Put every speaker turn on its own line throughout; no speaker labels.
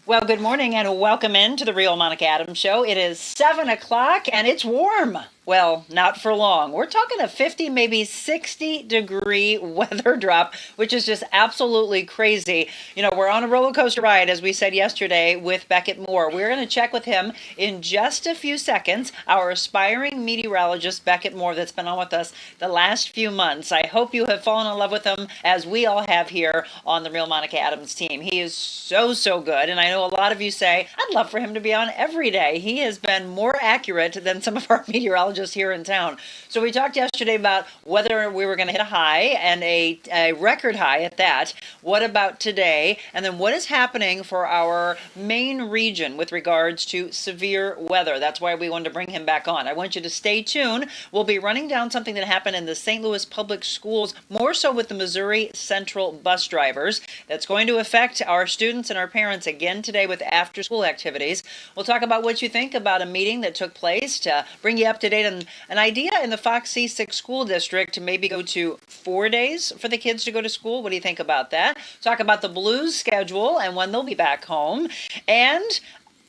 Well, good morning and welcome in to the Real Monica Adams Show. It is 7 o'clock and it's warm. Well, not for long. We're talking a 50, maybe 60-degree weather drop, which is just absolutely crazy. You know, we're on a roller coaster ride, as we said yesterday, with Beckett Moore. We're going to check with him in just a few seconds, our aspiring meteorologist, Beckett Moore, that's been on with us the last few months. I hope you have fallen in love with him, as we all have here on the Real Monica Adams team. He is so good, and I know a lot of you say, I'd love for him to be on every day. He has been more accurate than some of our meteorologists here in town. So we talked yesterday about whether we were going to hit a high, and a record high at that. What about today? And then what is happening for our main region with regards to severe weather? That's why we wanted to bring him back on. I want you to stay tuned. We'll be running down something that happened in the St. Louis Public Schools, more so with the Missouri Central bus drivers. That's going to affect our students and our parents again today with after-school activities. We'll talk about what you think about a meeting that took place to bring you up to date on an idea in the Fox C6 school district to maybe go to 4 days for the kids to go to school. What do you think about that? Talk about the Blues schedule and when they'll be back home. And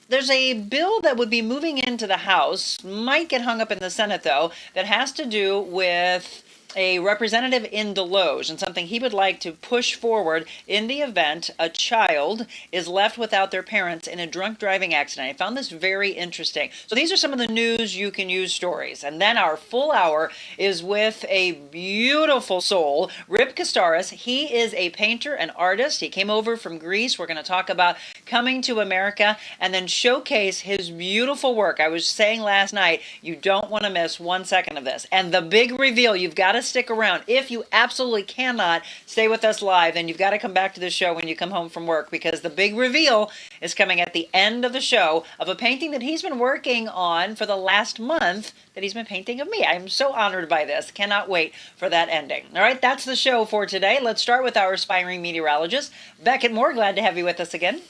there's a bill that would be moving into the House, might get hung up in the Senate though, that has to do with a representative in Deloge and something he would like to push forward in the event a child is left without their parents in a drunk driving accident. I found this very interesting. So these are some of the news you can use stories. And then our full hour is with a beautiful soul, Rip Kastaris. He is a painter and artist. He came over from Greece. We're going to talk about coming to America and then showcase his beautiful work. I was saying last night, you don't want to miss 1 second of this. And the big reveal, you've got to stick around. If you absolutely cannot stay with us live, then you've got to come back to the show when you come home from work, because the big reveal is coming at the end of the show of a painting that he's been working on for the last month, that he's been painting of me. I'm so honored by this. Cannot wait for that ending. All right, that's the show for today. Let's start with our aspiring meteorologist, Beckett Moore. Glad to have you with us again.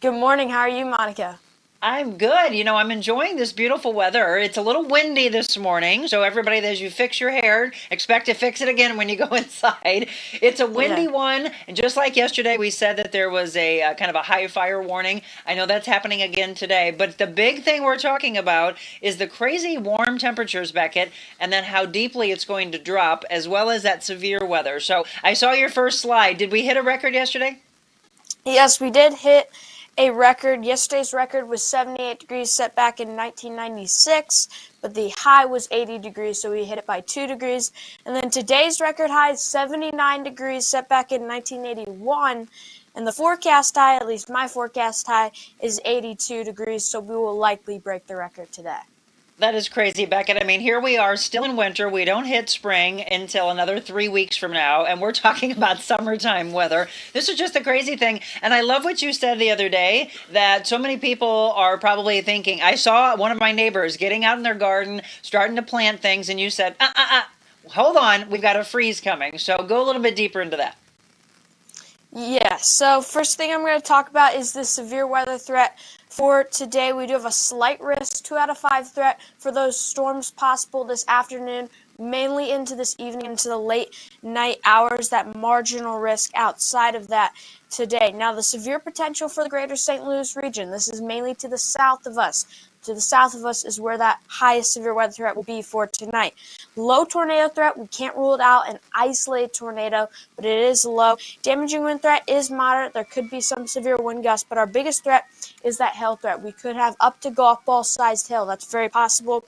Good morning. How are you, Monica?
I'm good. You know, I'm enjoying this beautiful weather. It's a little windy this morning, so everybody, as you fix your hair, expect to fix it again when you go inside. It's a windy one, and just like yesterday, we said that there was a kind of a high fire warning. I know that's happening again today, but the big thing we're talking about is the crazy warm temperatures, Beckett, and then how deeply it's going to drop, as well as that severe weather. So I saw your first slide. Did we hit a record yesterday?
Yes, we did hit a record. Yesterday's record was 78 degrees, set back in 1996, but the high was 80 degrees, so we hit it by 2 degrees. And then today's record high is 79 degrees, set back in 1981, and the forecast high, at least my forecast high, is 82 degrees, so we will likely break the record today.
That is crazy, Beckett. I mean, here we are still in winter. We don't hit spring until another 3 weeks from now, and we're talking about summertime weather. This is just a crazy thing. And I love what you said the other day, that so many people are probably thinking, I saw one of my neighbors getting out in their garden, starting to plant things, and you said, hold on, we've got a freeze coming. So go a little bit deeper into that.
Yeah, so first thing I'm going to talk about is the severe weather threat. For today, we do have a slight risk, 2 out of 5 threat for those storms possible this afternoon, mainly into this evening, into the late night hours, that marginal risk outside of that today. Now, the severe potential for the greater St. Louis region, this is mainly to the south of us. To the south of us is where that highest severe weather threat will be for tonight. Low tornado threat, we can't rule it out, an isolated tornado, but it is low. Damaging wind threat is moderate. There could be some severe wind gusts, but our biggest threat is that hail threat. We could have up to golf ball sized hail. That's very possible.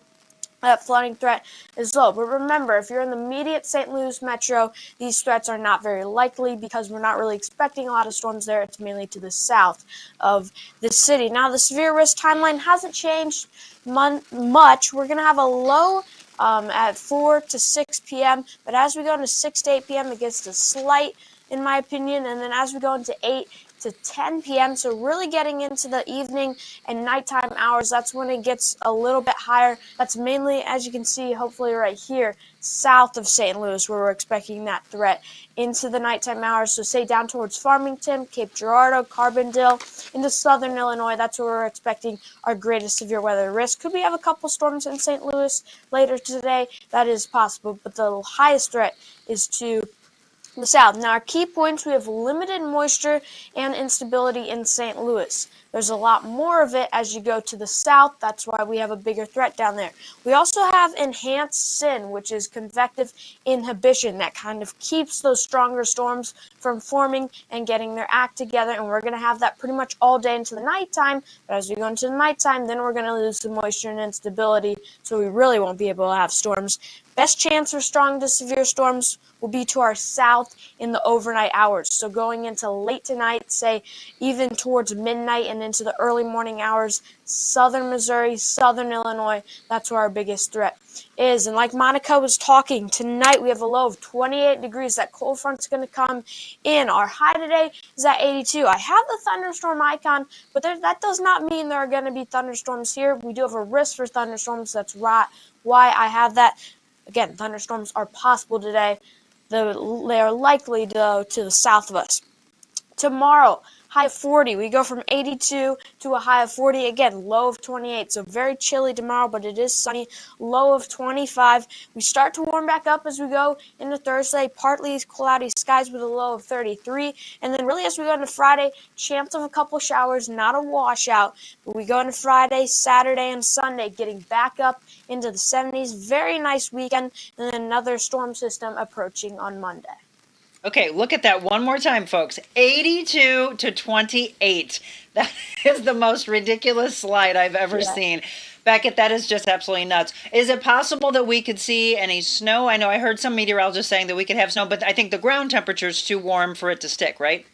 That flooding threat is low. But remember, if you're in the immediate St. Louis metro, these threats are not very likely because we're not really expecting a lot of storms there. It's mainly to the south of the city. Now, the severe risk timeline hasn't changed much. We're going to have a low at 4 to 6 p.m., but as we go into 6 to 8 p.m., it gets to slight, in my opinion, and then as we go into 8 to 10 p.m., so really getting into the evening and nighttime hours, that's when it gets a little bit higher. That's mainly, as you can see, hopefully right here, south of St. Louis, where we're expecting that threat into the nighttime hours. So say down towards Farmington, Cape Girardeau, Carbondale, into southern Illinois, that's where we're expecting our greatest severe weather risk. Could we have a couple storms in St. Louis later today? That is possible, but the highest threat is to The south. Now, our key points, we have limited moisture and instability in St. Louis. There's a lot more of it as you go to the south. That's why we have a bigger threat down there. We also have enhanced SIN, which is convective inhibition. That kind of keeps those stronger storms from forming and getting their act together. And we're going to have that pretty much all day into the nighttime. But as we go into the nighttime, then we're going to lose some moisture and instability. So we really won't be able to have storms. Best chance for strong to severe storms will be to our south in the overnight hours. So going into late tonight, say even towards midnight and into the early morning hours, southern Missouri, southern Illinois, that's where our biggest threat is. And like Monica was talking, tonight we have a low of 28 degrees. That cold front's going to come in. Our high today is at 82. I have the thunderstorm icon, but that does not mean there are going to be thunderstorms here. We do have a risk for thunderstorms. That's right why I have that. Again, thunderstorms are possible today. They are likely, though, to the south of us. Tomorrow, high of 40. We go from 82 to a high of 40. Again, low of 28. So very chilly tomorrow, but it is sunny. Low of 25. We start to warm back up as we go into Thursday. Partly cloudy skies with a low of 33. And then really as we go into Friday, chance of a couple showers, not a washout. But we go into Friday, Saturday, and Sunday, getting back up into the 70s. Very nice weekend. And then another storm system approaching on Monday.
Okay, look at that one more time, folks. 82 to 28. That is the most ridiculous slide I've ever seen. Beckett, that is just absolutely nuts. Is it possible that we could see any snow? I know I heard some meteorologists saying that we could have snow, but I think the ground temperature is too warm for it to stick, right?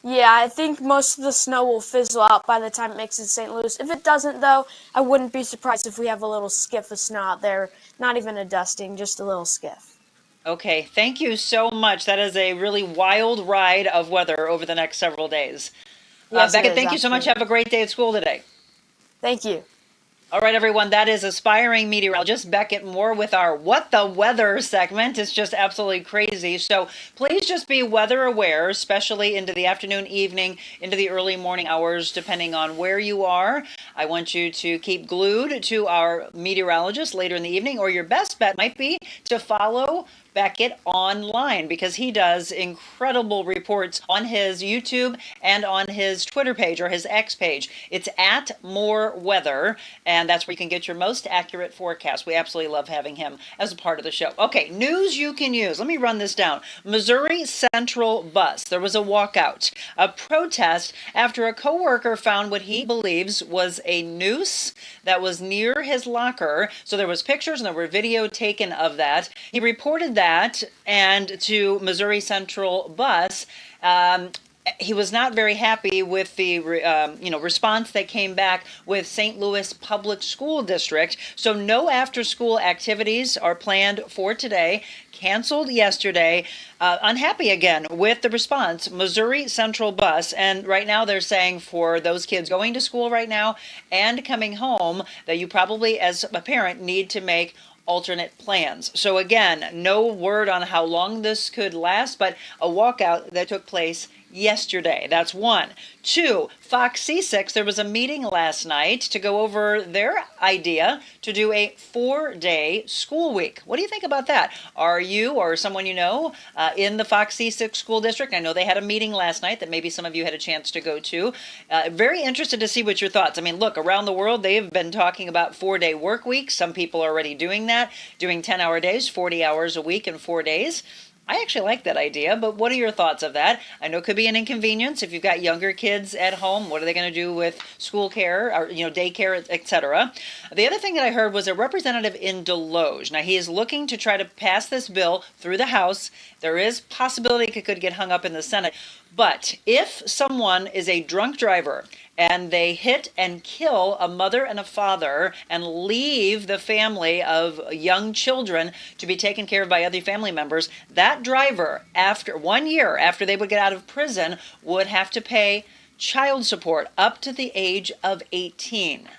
Yeah, I think most of the snow will fizzle out by the time it makes it to St. Louis. If it doesn't, though, I wouldn't be surprised if we have a little skiff of snow out there. Not even a dusting, just a little skiff.
Okay, thank you so much. That is a really wild ride of weather over the next several days.
Yes,
Beckett, thank you so much. Have a great day at school today.
Thank you.
All right, everyone, that is aspiring meteorologist Beckett Moore with our What the Weather segment. It's just absolutely crazy. So please just be weather aware, especially into the afternoon, evening, into the early morning hours, depending on where you are. I want you to keep glued to our meteorologist later in the evening, or your best bet might be to follow Beckett online, because he does incredible reports on his YouTube and on his Twitter page or his X page. It's at More Weather, and that's where you can get your most accurate forecast. We absolutely love having him as a part of the show. Okay, news you can use. Let me run this down. Missouri Central bus. There was a walkout, a protest after a coworker found what he believes was a noose that was near his locker. So there was pictures and there were video taken of that. He reported that, and to Missouri Central bus, he was not very happy with the response that came back with St. Louis Public School District. So no after-school activities are planned for today. Canceled yesterday. Unhappy again with the response, Missouri Central bus. And right now they're saying for those kids going to school right now and coming home that you probably as a parent need to make alternate plans. So again, no word on how long this could last, but a walkout that took place yesterday. That's one. Two, Fox C6, there was a meeting last night to go over their idea to do a 4-day school week. What do you think about that? Are you or someone you know in the Fox C6 school district? I know they had a meeting last night that maybe some of you had a chance to go to. Very interested to see what your thoughts. I mean, look, around the world, they've been talking about 4-day work weeks. Some people are already doing that, doing 10-hour days, 40 hours a week in 4 days. I actually like that idea, but what are your thoughts of that? I know it could be an inconvenience if you've got younger kids at home. What are they going to do with school care or daycare, etc.? The other thing that I heard was a representative in Deloge. Now he is looking to try to pass this bill through the House. There is possibility it could get hung up in the Senate. But if someone is a drunk driver and they hit and kill a mother and a father and leave the family of young children to be taken care of by other family members, that driver, after 1 year after they would get out of prison, would have to pay child support up to the age of 18.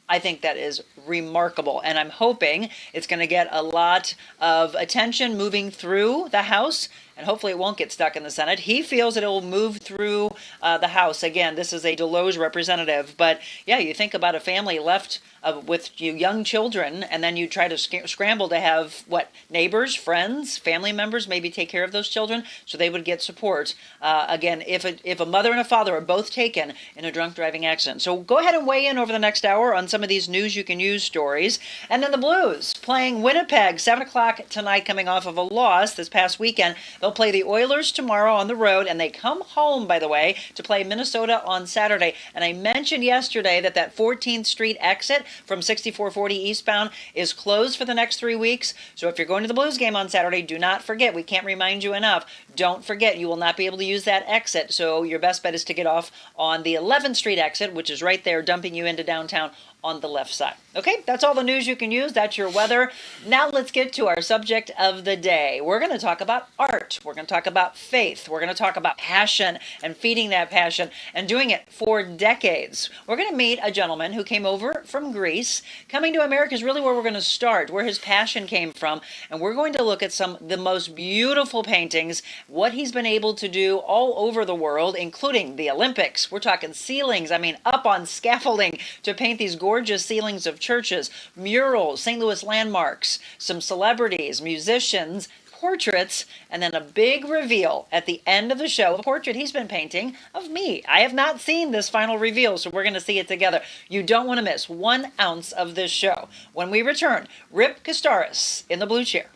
I think that is remarkable, and I'm hoping it's going to get a lot of attention moving through the House and hopefully it won't get stuck in the Senate. He feels that it will move through the House. Again, this is a Deloge representative, but yeah, you think about a family left with young children, and then you try to scramble to have neighbors, friends, family members maybe take care of those children, so they would get support. Again, if a mother and a father are both taken in a drunk driving accident. So go ahead and weigh in over the next hour on some of these news you can use stories. And then the Blues playing Winnipeg, 7 o'clock tonight, coming off of a loss this past weekend. They'll play the Oilers tomorrow on the road, and they come home, by the way, to play Minnesota on Saturday. And I mentioned yesterday that 14th Street exit from 6440 eastbound is closed for the next 3 weeks. So if you're going to the Blues game on Saturday, do not forget, we can't remind you enough, don't forget you will not be able to use that exit. So your best bet is to get off on the 11th Street exit, which is right there, dumping you into downtown on the left side. Okay, that's all the news you can use. That's your weather. Now let's get to our subject of the day. We're going to talk about art. We're going to talk about faith. We're going to talk about passion and feeding that passion and doing it for decades. We're going to meet a gentleman who came over from Greece. Coming to America is really where we're going to start, where his passion came from. And we're going to look at some of the most beautiful paintings, what he's been able to do all over the world, including the Olympics. We're talking ceilings, up on scaffolding to paint these gorgeous ceilings of churches, murals, St. Louis landmarks, some celebrities, musicians, portraits, and then a big reveal at the end of the show, a portrait he's been painting of me. I have not seen this final reveal, so we're going to see it together. You don't want to miss 1 ounce of this show. When we return, Rip Kastaris in the blue chair.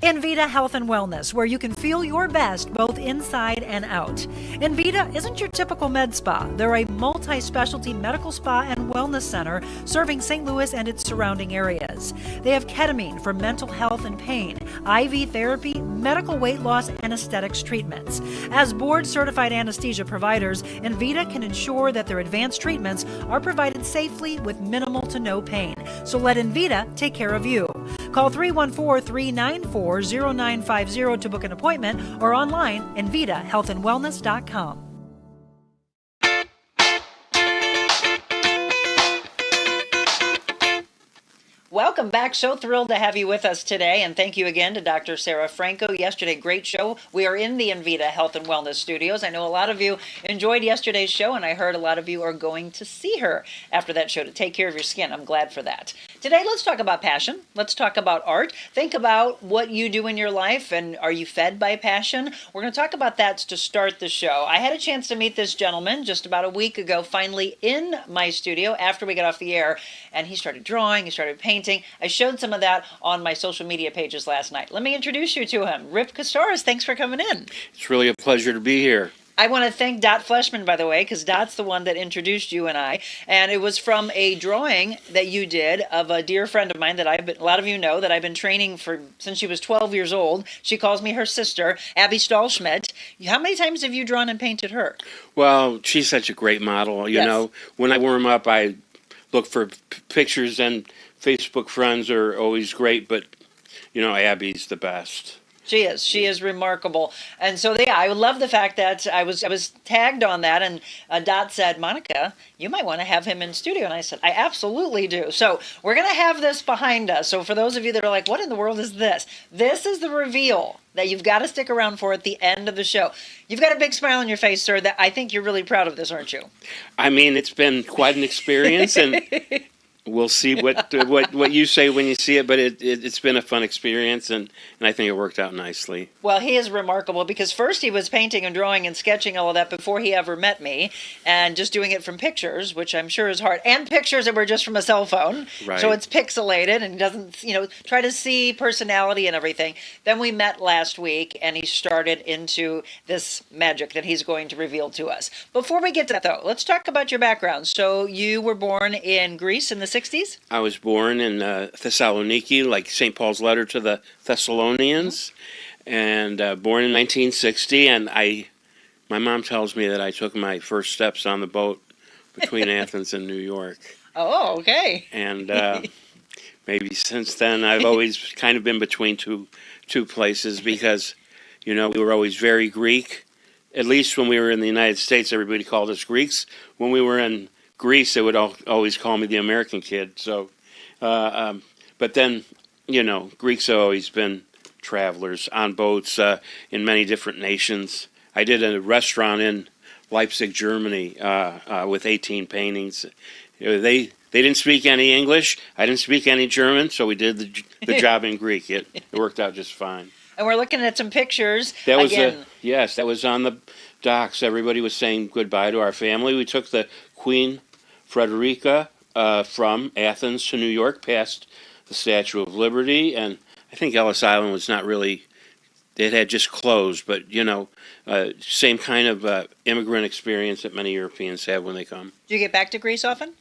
Envita Health and Wellness, where you can feel your best both inside and out. Envita isn't your typical med spa. They're a multi-specialty medical spa and wellness center serving St. Louis and its surrounding areas. They have ketamine for mental health and pain, IV therapy, medical weight loss, and aesthetics treatments. As board-certified anesthesia providers, Envita can ensure that their advanced treatments are provided safely with minimal to no pain. So let Envita take care of you. Call 314-394-0950 to book an appointment or online envitahealthandwellness.com. Welcome back. So thrilled to have you with us today. And thank you again to Dr. Sarah Franco. Yesterday, great show. We are in the Envita Health and Wellness Studios. I know a lot of you enjoyed yesterday's show, and I heard a lot of you are going to see her after that show to take care of your skin. I'm glad for that. Today, let's talk about passion. Let's talk about art. Think about what you do in your life, and are you fed by passion? We're going to talk about that to start the show. I had a chance to meet this gentleman just about a week ago, finally in my studio after we got off the air, and he started drawing, he started painting. I showed some of that on my social media pages last night. Let me introduce you to him. Rip Kastaris, thanks for coming in.
It's really a pleasure to be here.
I want to thank Dot Fleshman, by the way, because Dot's the one that introduced you and I. And it was from a drawing that you did of a dear friend of mine that a lot of you know, that I've been training for since she was 12 years old. She calls me her sister, Abby Stahlschmidt. How many times have you drawn and painted her?
Well, she's such a great model. You know, when I warm up, I look for pictures, and Facebook friends are always great, but, Abby's the best.
She is remarkable. And so, I love the fact that I was tagged on that, and Dot said, Monica, you might want to have him in studio. And I said, I absolutely do. So we're going to have this behind us. So for those of you that are like, what in the world is this? This is the reveal that you've got to stick around for at the end of the show. You've got a big smile on your face, sir, that I think you're really proud of this, aren't you?
It's been quite an experience, and we'll see what you say when you see it, but it's been a fun experience, and I think it worked out nicely.
Well, he is remarkable because first he was painting and drawing and sketching all of that before he ever met me, and just doing it from pictures, which I'm sure is hard, and pictures that were just from a cell phone.
Right.
So it's pixelated and he doesn't, try to see personality and everything. Then we met last week, and he started into this magic that he's going to reveal to us. Before we get to that, though, let's talk about your background. So you were born in Greece in the 60s?
I was born in Thessaloniki, like St. Paul's letter to the Thessalonians, and born in 1960. And my mom tells me that I took my first steps on the boat between Athens and New York.
Oh, okay.
And maybe since then I've always kind of been between two places because, we were always very Greek. At least when we were in the United States, everybody called us Greeks. When we were in Greece, they would always call me the American kid. So, but But then, Greeks have always been travelers on boats in many different nations. I did a restaurant in Leipzig, Germany, with 18 paintings. They didn't speak any English. I didn't speak any German, so we did the job in Greek. It worked out just fine.
And we're looking at some pictures.
That was yes, that was on the docks. Everybody was saying goodbye to our family. We took the Queen Frederica from Athens to New York, past the Statue of Liberty, and I think Ellis Island was not really. It had just closed, but same kind of immigrant experience that many Europeans have when they come.
Do you get back to Greece often?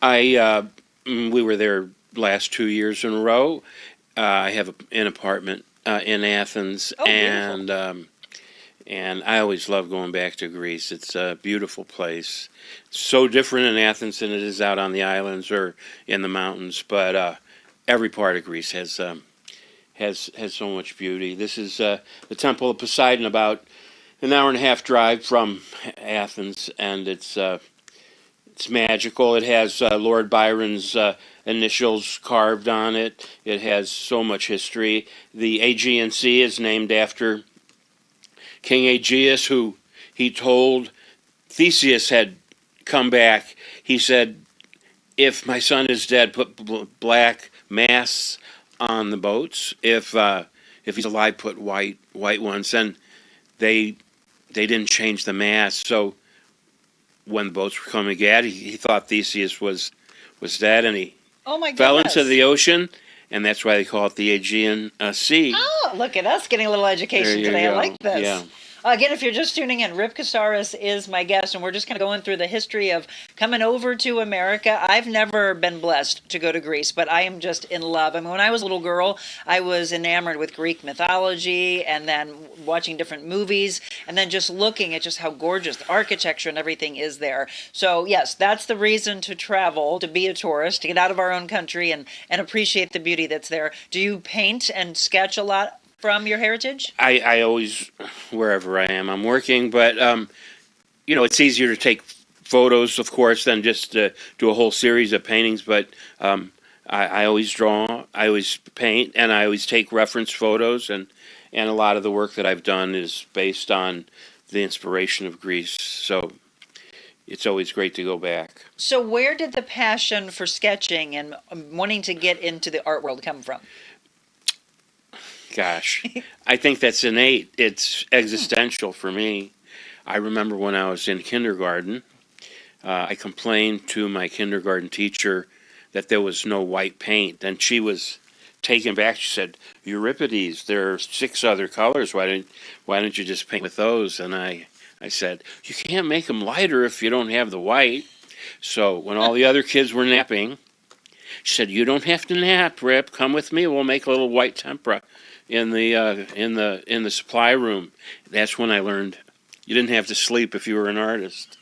We were there last 2 years in a row. I have an apartment in Athens, and I always love going back to Greece. It's a beautiful place. It's so different in Athens than it is out on the islands or in the mountains, but every part of Greece has so much beauty. This is the Temple of Poseidon, about an hour and a half drive from Athens, and it's magical. It has Lord Byron's initials carved on it. It has so much history. The Aegean Sea is named after King Aegeus, who he told Theseus had come back. He said, "If my son is dead, put black masts on the boats. If he's alive, put white ones." And they didn't change the mast. So when the boats were coming at, he thought Theseus was dead, and he fell into the ocean, and that's why they call it the Aegean Sea.
Oh, look at us getting a little education today.
Go.
I like this.
Yeah.
Again, if you're just tuning in, Rip Kastaris is my guest, and we're just kind of going through the history of coming over to America. I've never been blessed to go to Greece, but I am just in love. I mean, when I was a little girl, I was enamored with Greek mythology, and then watching different movies, and then just looking at just how gorgeous the architecture and everything is there. So, yes, that's the reason to travel, to be a tourist, to get out of our own country and appreciate the beauty that's there. Do you paint and sketch a lot from your heritage?
I always, wherever I am, I'm working, but it's easier to take photos, of course, than just do a whole series of paintings. But I always draw, I always paint, and I always take reference photos, and a lot of the work that I've done is based on the inspiration of Greece. So it's always great to go back.
So where did the passion for sketching and wanting to get into the art world come from?
Gosh, I think that's innate. It's existential for me. I remember when I was in kindergarten, I complained to my kindergarten teacher that there was no white paint, and she was taken back. She said, "Euripides, there are 6 other colors. Why don't you just paint with those?" And I said, "You can't make them lighter if you don't have the white." So when all the other kids were napping, she said, "You don't have to nap, Rip. Come with me. We'll make a little white tempera in the supply room." That's when I learned you didn't have to sleep if you were an artist.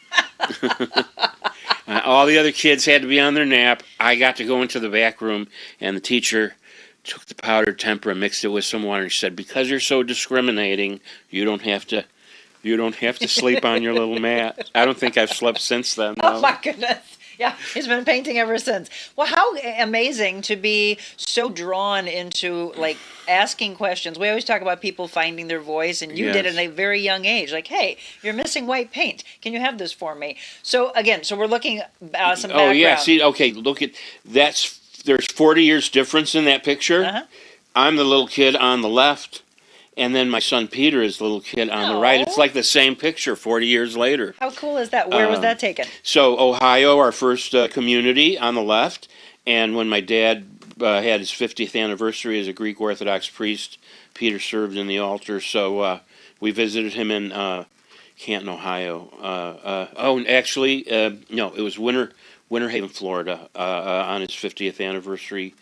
All the other kids had to be on their nap. I got to go into the back room, and the teacher took the powdered tempera, mixed it with some water, and she said, "Because you're so discriminating, you don't have to sleep on your little mat." I don't think I've slept since then, though.
Oh my goodness. Yeah, he's been painting ever since. Well, how amazing to be so drawn into, like, asking questions. We always talk about people finding their voice, and you did it at a very young age. Like, "Hey, you're missing white paint. Can you have this for me?" So, again, we're looking at some background.
Oh, yeah. See, okay, look at that's. There's 40 years difference in that picture.
Uh-huh.
I'm the little kid on the left, and then my son Peter is the little kid on the right. It's like the same picture 40 years later.
How cool is that? Where was that taken?
So Ohio, our first community on the left, and when my dad had his 50th anniversary as a Greek Orthodox priest, Peter served in the altar. So we visited him in Canton, Ohio. No, it was Winter Haven, Florida, on his 50th anniversary,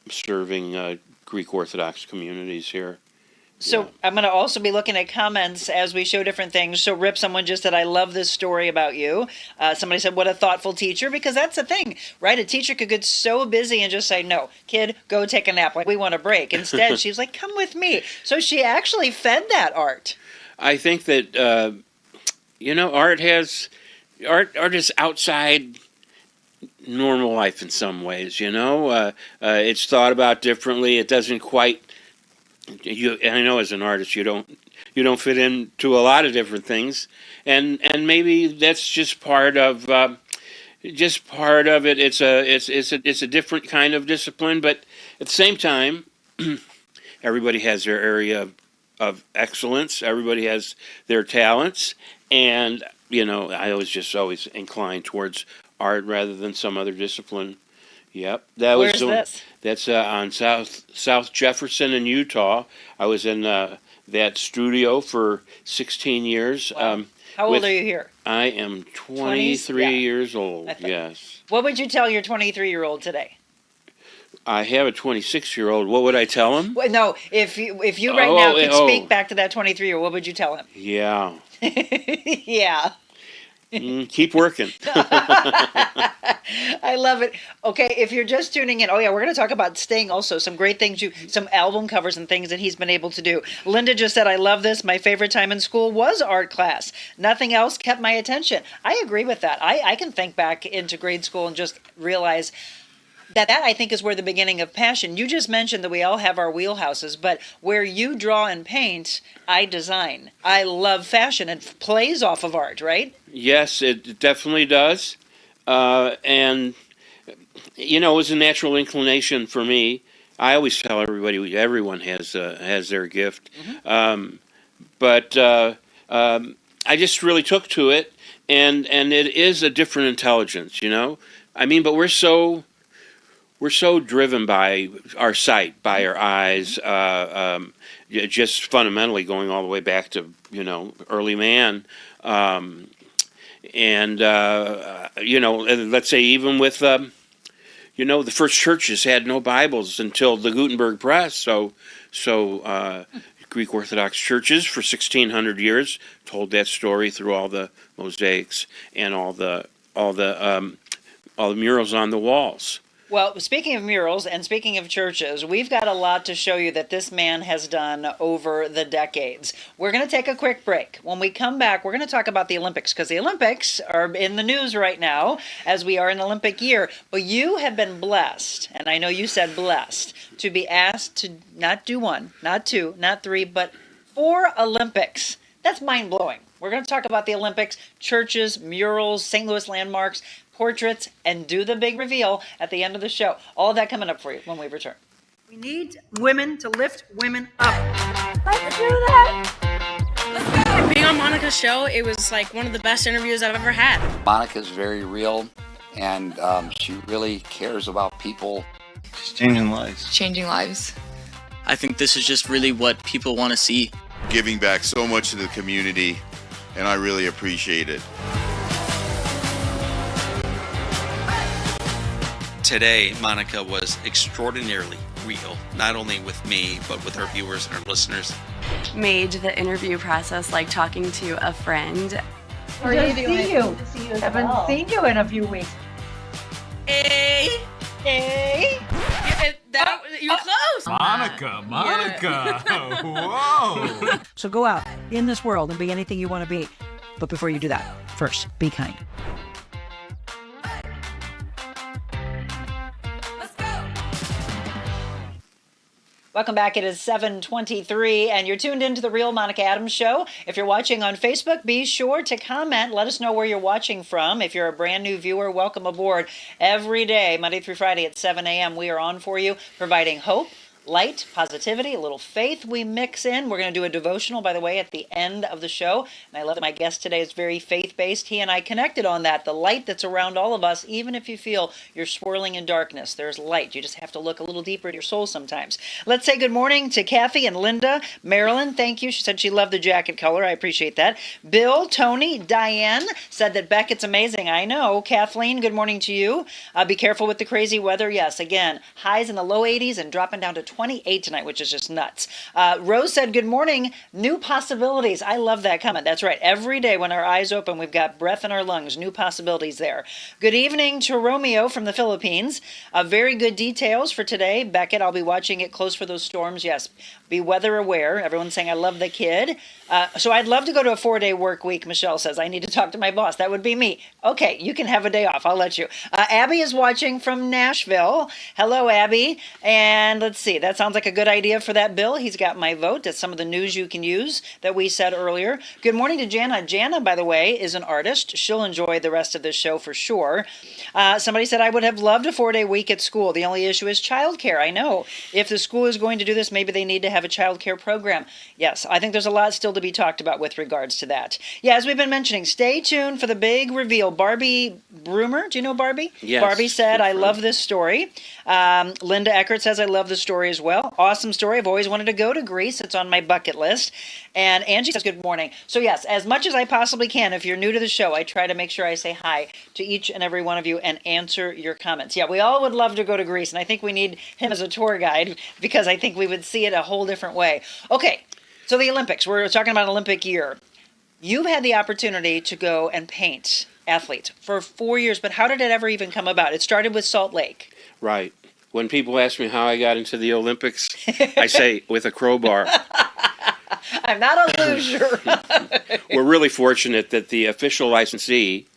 serving Greek Orthodox communities here.
So I'm going to also be looking at comments as we show different things. So Rip, someone just said, "I love this story about you." Somebody said, "What a thoughtful teacher," because that's the thing, right? A teacher could get so busy and just say, "No, kid, go take a nap. Like, we want a break." Instead, she's like, "Come with me." So she actually fed that art.
I think that art is outside normal life in some ways. It's thought about differently. It doesn't quite. I know as an artist, you don't fit into a lot of different things, and maybe that's just part of it. It's a different kind of discipline, but at the same time, everybody has their area of excellence. Everybody has their talents, and I was always inclined towards art rather than some other discipline. Yep,
Where's this?
That's on South Jefferson in Utah. I was in that studio for 16 years.
Wow. How old are you here?
I am 23 years old. Yes.
What would you tell your 23-year-old today?
I have a 26-year-old. What would I tell him?
Well, no, if you right now could speak back to that 23-year-old, what would you tell him?
Yeah.
Yeah.
Keep working.
I love it. Okay, if you're just tuning in, we're going to talk about Sting also. Some great things, some album covers and things that he's been able to do. Linda just said, I love this. My favorite time in school was art class. Nothing else kept my attention. I agree with that. I can think back into grade school and just realize that I think is where the beginning of passion. You just mentioned that we all have our wheelhouses, but where you draw and paint, I design. I love fashion. It plays off of art, right?
Yes, it definitely does. And, it was a natural inclination for me. I always tell everybody, everyone has their gift. Mm-hmm. But I just really took to it, and it is a different intelligence, but we're so driven by our sight, by our eyes, just fundamentally going all the way back to, early man. Let's say even with, the first churches had no Bibles until the Gutenberg press. So Greek Orthodox churches for 1,600 years told that story through all the mosaics and all the murals on the walls.
Well, speaking of murals and speaking of churches, we've got a lot to show you that this man has done over the decades. We're going to take a quick break. When we come back, we're going to talk about the Olympics, because the Olympics are in the news right now as we are in Olympic year. But you have been blessed, and I know you said blessed, to be asked to not do one, not two, not three, but 4 Olympics. That's mind-blowing. We're going to talk about the Olympics, churches, murals, St. Louis landmarks, portraits, and do the big reveal at the end of the show. All of that coming up for you when we return. We need women to lift women up.
Let's do that.
Being on Monica's show, it was like one of the best interviews I've ever had.
Monica's very real, and she really cares about people.
She's changing lives.
Changing lives.
I think this is just really what people want to see.
Giving back so much to the community, and I really appreciate it.
Today, Monica was extraordinarily real, not only with me, but with her viewers and her listeners.
Made the interview process like talking to a friend.
How are you doing? Good to see you. Haven't seen you in a few weeks.
Hey! You're close!
Monica! Whoa!
So go out in this world and be anything you want to be. But before you do that, first, be kind.
Welcome back. It is 7:23, and you're tuned into the Real Monica Adams Show. If you're watching on Facebook, be sure to comment. Let us know where you're watching from. If you're a brand new viewer, welcome aboard. Every day, Monday through Friday at 7 a.m., we are on for you, providing hope, light, positivity, a little faith we mix in. We're going to do a devotional, by the way, at the end of the show. And I love that my guest today is very faith-based. He and I connected on that, the light that's around all of us. Even if you feel you're swirling in darkness, there's light. You just have to look a little deeper at your soul sometimes. Let's say good morning to Kathy and Linda. Marilyn, thank you. She said she loved the jacket color. I appreciate that. Bill, Tony, Diane said that Beckett's amazing. I know. Kathleen, good morning to you. Be careful with the crazy weather. Yes, again, highs in the low 80s and dropping down to 28 tonight, which is just nuts. Rose said, good morning, new possibilities. I love that comment. That's right. Every day when our eyes open, we've got breath in our lungs, new possibilities there. Good evening to Romeo from the Philippines. Very good details for today. Beckett, I'll be watching it close for those storms. Yes, be weather aware. Everyone's saying, I love the kid. So I'd love to go to a 4-day work week. Michelle says, I need to talk to my boss. That would be me. Okay, you can have a day off. I'll let you. Abby is watching from Nashville. Hello, Abby. And let's see. That sounds like a good idea for that bill. He's got my vote. That's some of the news you can use that we said earlier. Good morning to Jana. Jana, by the way, is an artist. She'll enjoy the rest of this show for sure. Somebody said, I would have loved a 4-day week at school. The only issue is childcare. I know. If the school is going to do this, maybe they need to have a childcare program. Yes, I think there's a lot still to be talked about with regards to that. Yeah, as we've been mentioning, stay tuned for the big reveal. Barbie Broomer, do you know Barbie?
Yes.
Barbie said, I love this story. Linda Eckert says, I love the story as well. Awesome story. I've always wanted to go to Greece. It's on my bucket list. And Angie says, good morning. So yes, as much as I possibly can, if you're new to the show, I try to make sure I say hi to each and every one of you and answer your comments. Yeah, we all would love to go to Greece, and I think we need him as a tour guide because I think we would see it a whole different way. Okay, so the Olympics. We're talking about Olympic year. You've had the opportunity to go and paint athletes for 4 years, but how did it ever even come about? It started with Salt Lake.
Right. When people ask me how I got into the Olympics, I say with a crowbar.
I'm not a loser.
We're really fortunate that the official licensee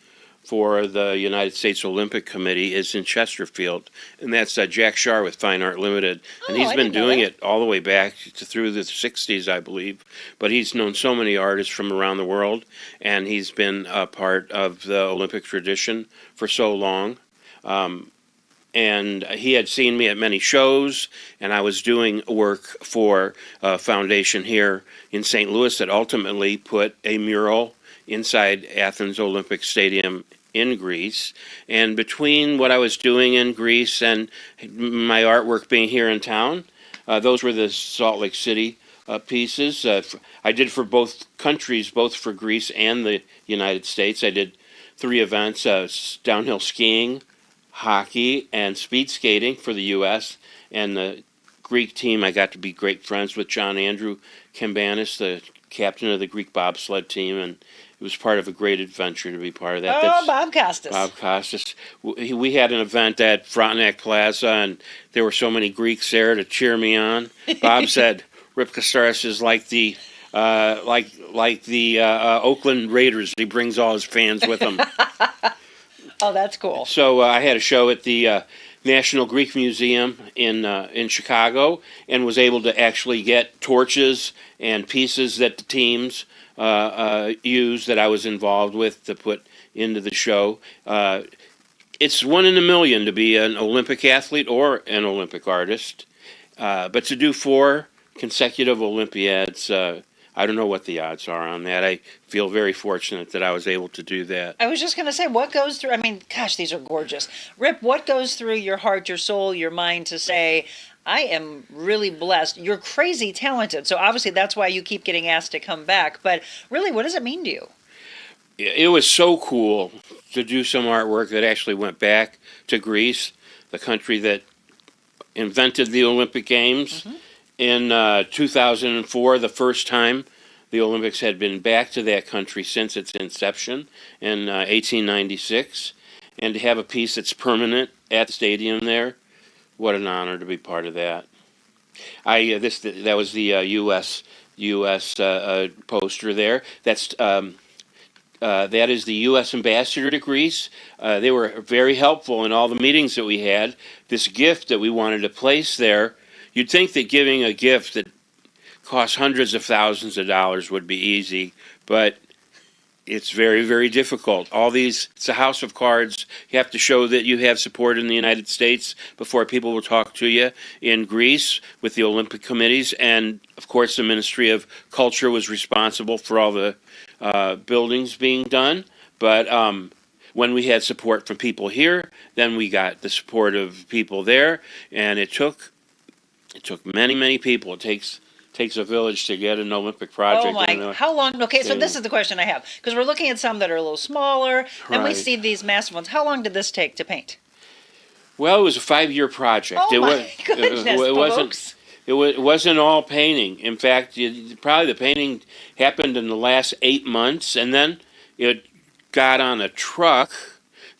for the United States Olympic Committee is in Chesterfield, and that's Jack Shar with Fine Art Limited. And he's been doing it all the way back through the 60s, I believe. But he's known so many artists from around the world, and he's been a part of the Olympic tradition for so long. And he had seen me at many shows, and I was doing work for a foundation here in St. Louis that ultimately put a mural inside Athens Olympic Stadium in Greece. And between what I was doing in Greece and my artwork being here in town, those were the Salt Lake City pieces. I did for both countries, both for Greece and the United States. I did 3 events, downhill skiing, hockey, and speed skating for the U.S. And the Greek team, I got to be great friends with John Andrew Kambanis, the captain of the Greek bobsled team, and it was part of a great adventure to be part of that.
Oh, Bob Costas.
Bob Costas. We had an event at Frontenac Plaza, and there were so many Greeks there to cheer me on. Bob said, Rip Kastaris is like the Oakland Raiders. He brings all his fans with him.
Oh, that's cool.
So I had a show at the National Greek Museum in Chicago, and was able to actually get torches and pieces that the teams used that I was involved with to put into the show. It's 1 in a million to be an Olympic athlete or an Olympic artist, but to do 4 consecutive Olympiads, I don't know what the odds are on that. I feel very fortunate that I was able to do that.
I was just going to say, what goes through, I mean, gosh, these are gorgeous. Rip, what goes through your heart, your soul, your mind to say, I am really blessed. You're crazy talented. So obviously that's why you keep getting asked to come back. But really, what does it mean to you?
It was so cool to do some artwork that actually went back to Greece, the country that invented the Olympic Games. Mm-hmm. In 2004, the first time the Olympics had been back to that country since its inception in 1896, and to have a piece that's permanent at the stadium there, what an honor to be part of that. That was the U.S. poster there. That is the U.S. ambassador to Greece. They were very helpful in all the meetings that we had. This gift that we wanted to place there. You'd think that giving a gift that costs hundreds of thousands of dollars would be easy, but it's very, very difficult. It's a house of cards. You have to show that you have support in the United States before people will talk to you. In Greece, with the Olympic committees, and of course the Ministry of Culture was responsible for all the buildings being done. But when we had support from people here, then we got the support of people there, and it took many, many people. It takes a village to get an Olympic project.
Oh my! How long? Okay, so this is the question I have, because we're looking at some that are a little smaller, and we see these massive ones. How long did this take to paint?
Well, it was a 5-year project.
Oh my goodness, folks!
It wasn't all painting. In fact, probably the painting happened in the last 8 months, and then it got on a truck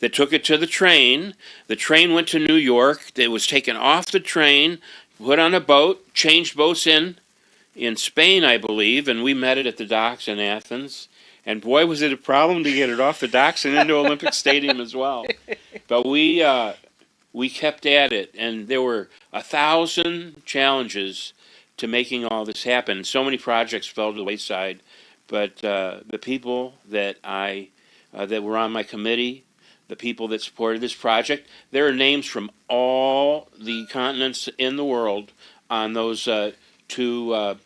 that took it to the train. The train went to New York. It was taken off the train, put on a boat, changed boats in Spain, I believe, and we met it at the docks in Athens. And boy, was it a problem to get it off the docks and into Olympic Stadium as well. But we kept at it, and there were 1,000 challenges to making all this happen. So many projects fell to the wayside, but the people that that were on my committee, the people that supported this project, there are names from all the continents in the world on those two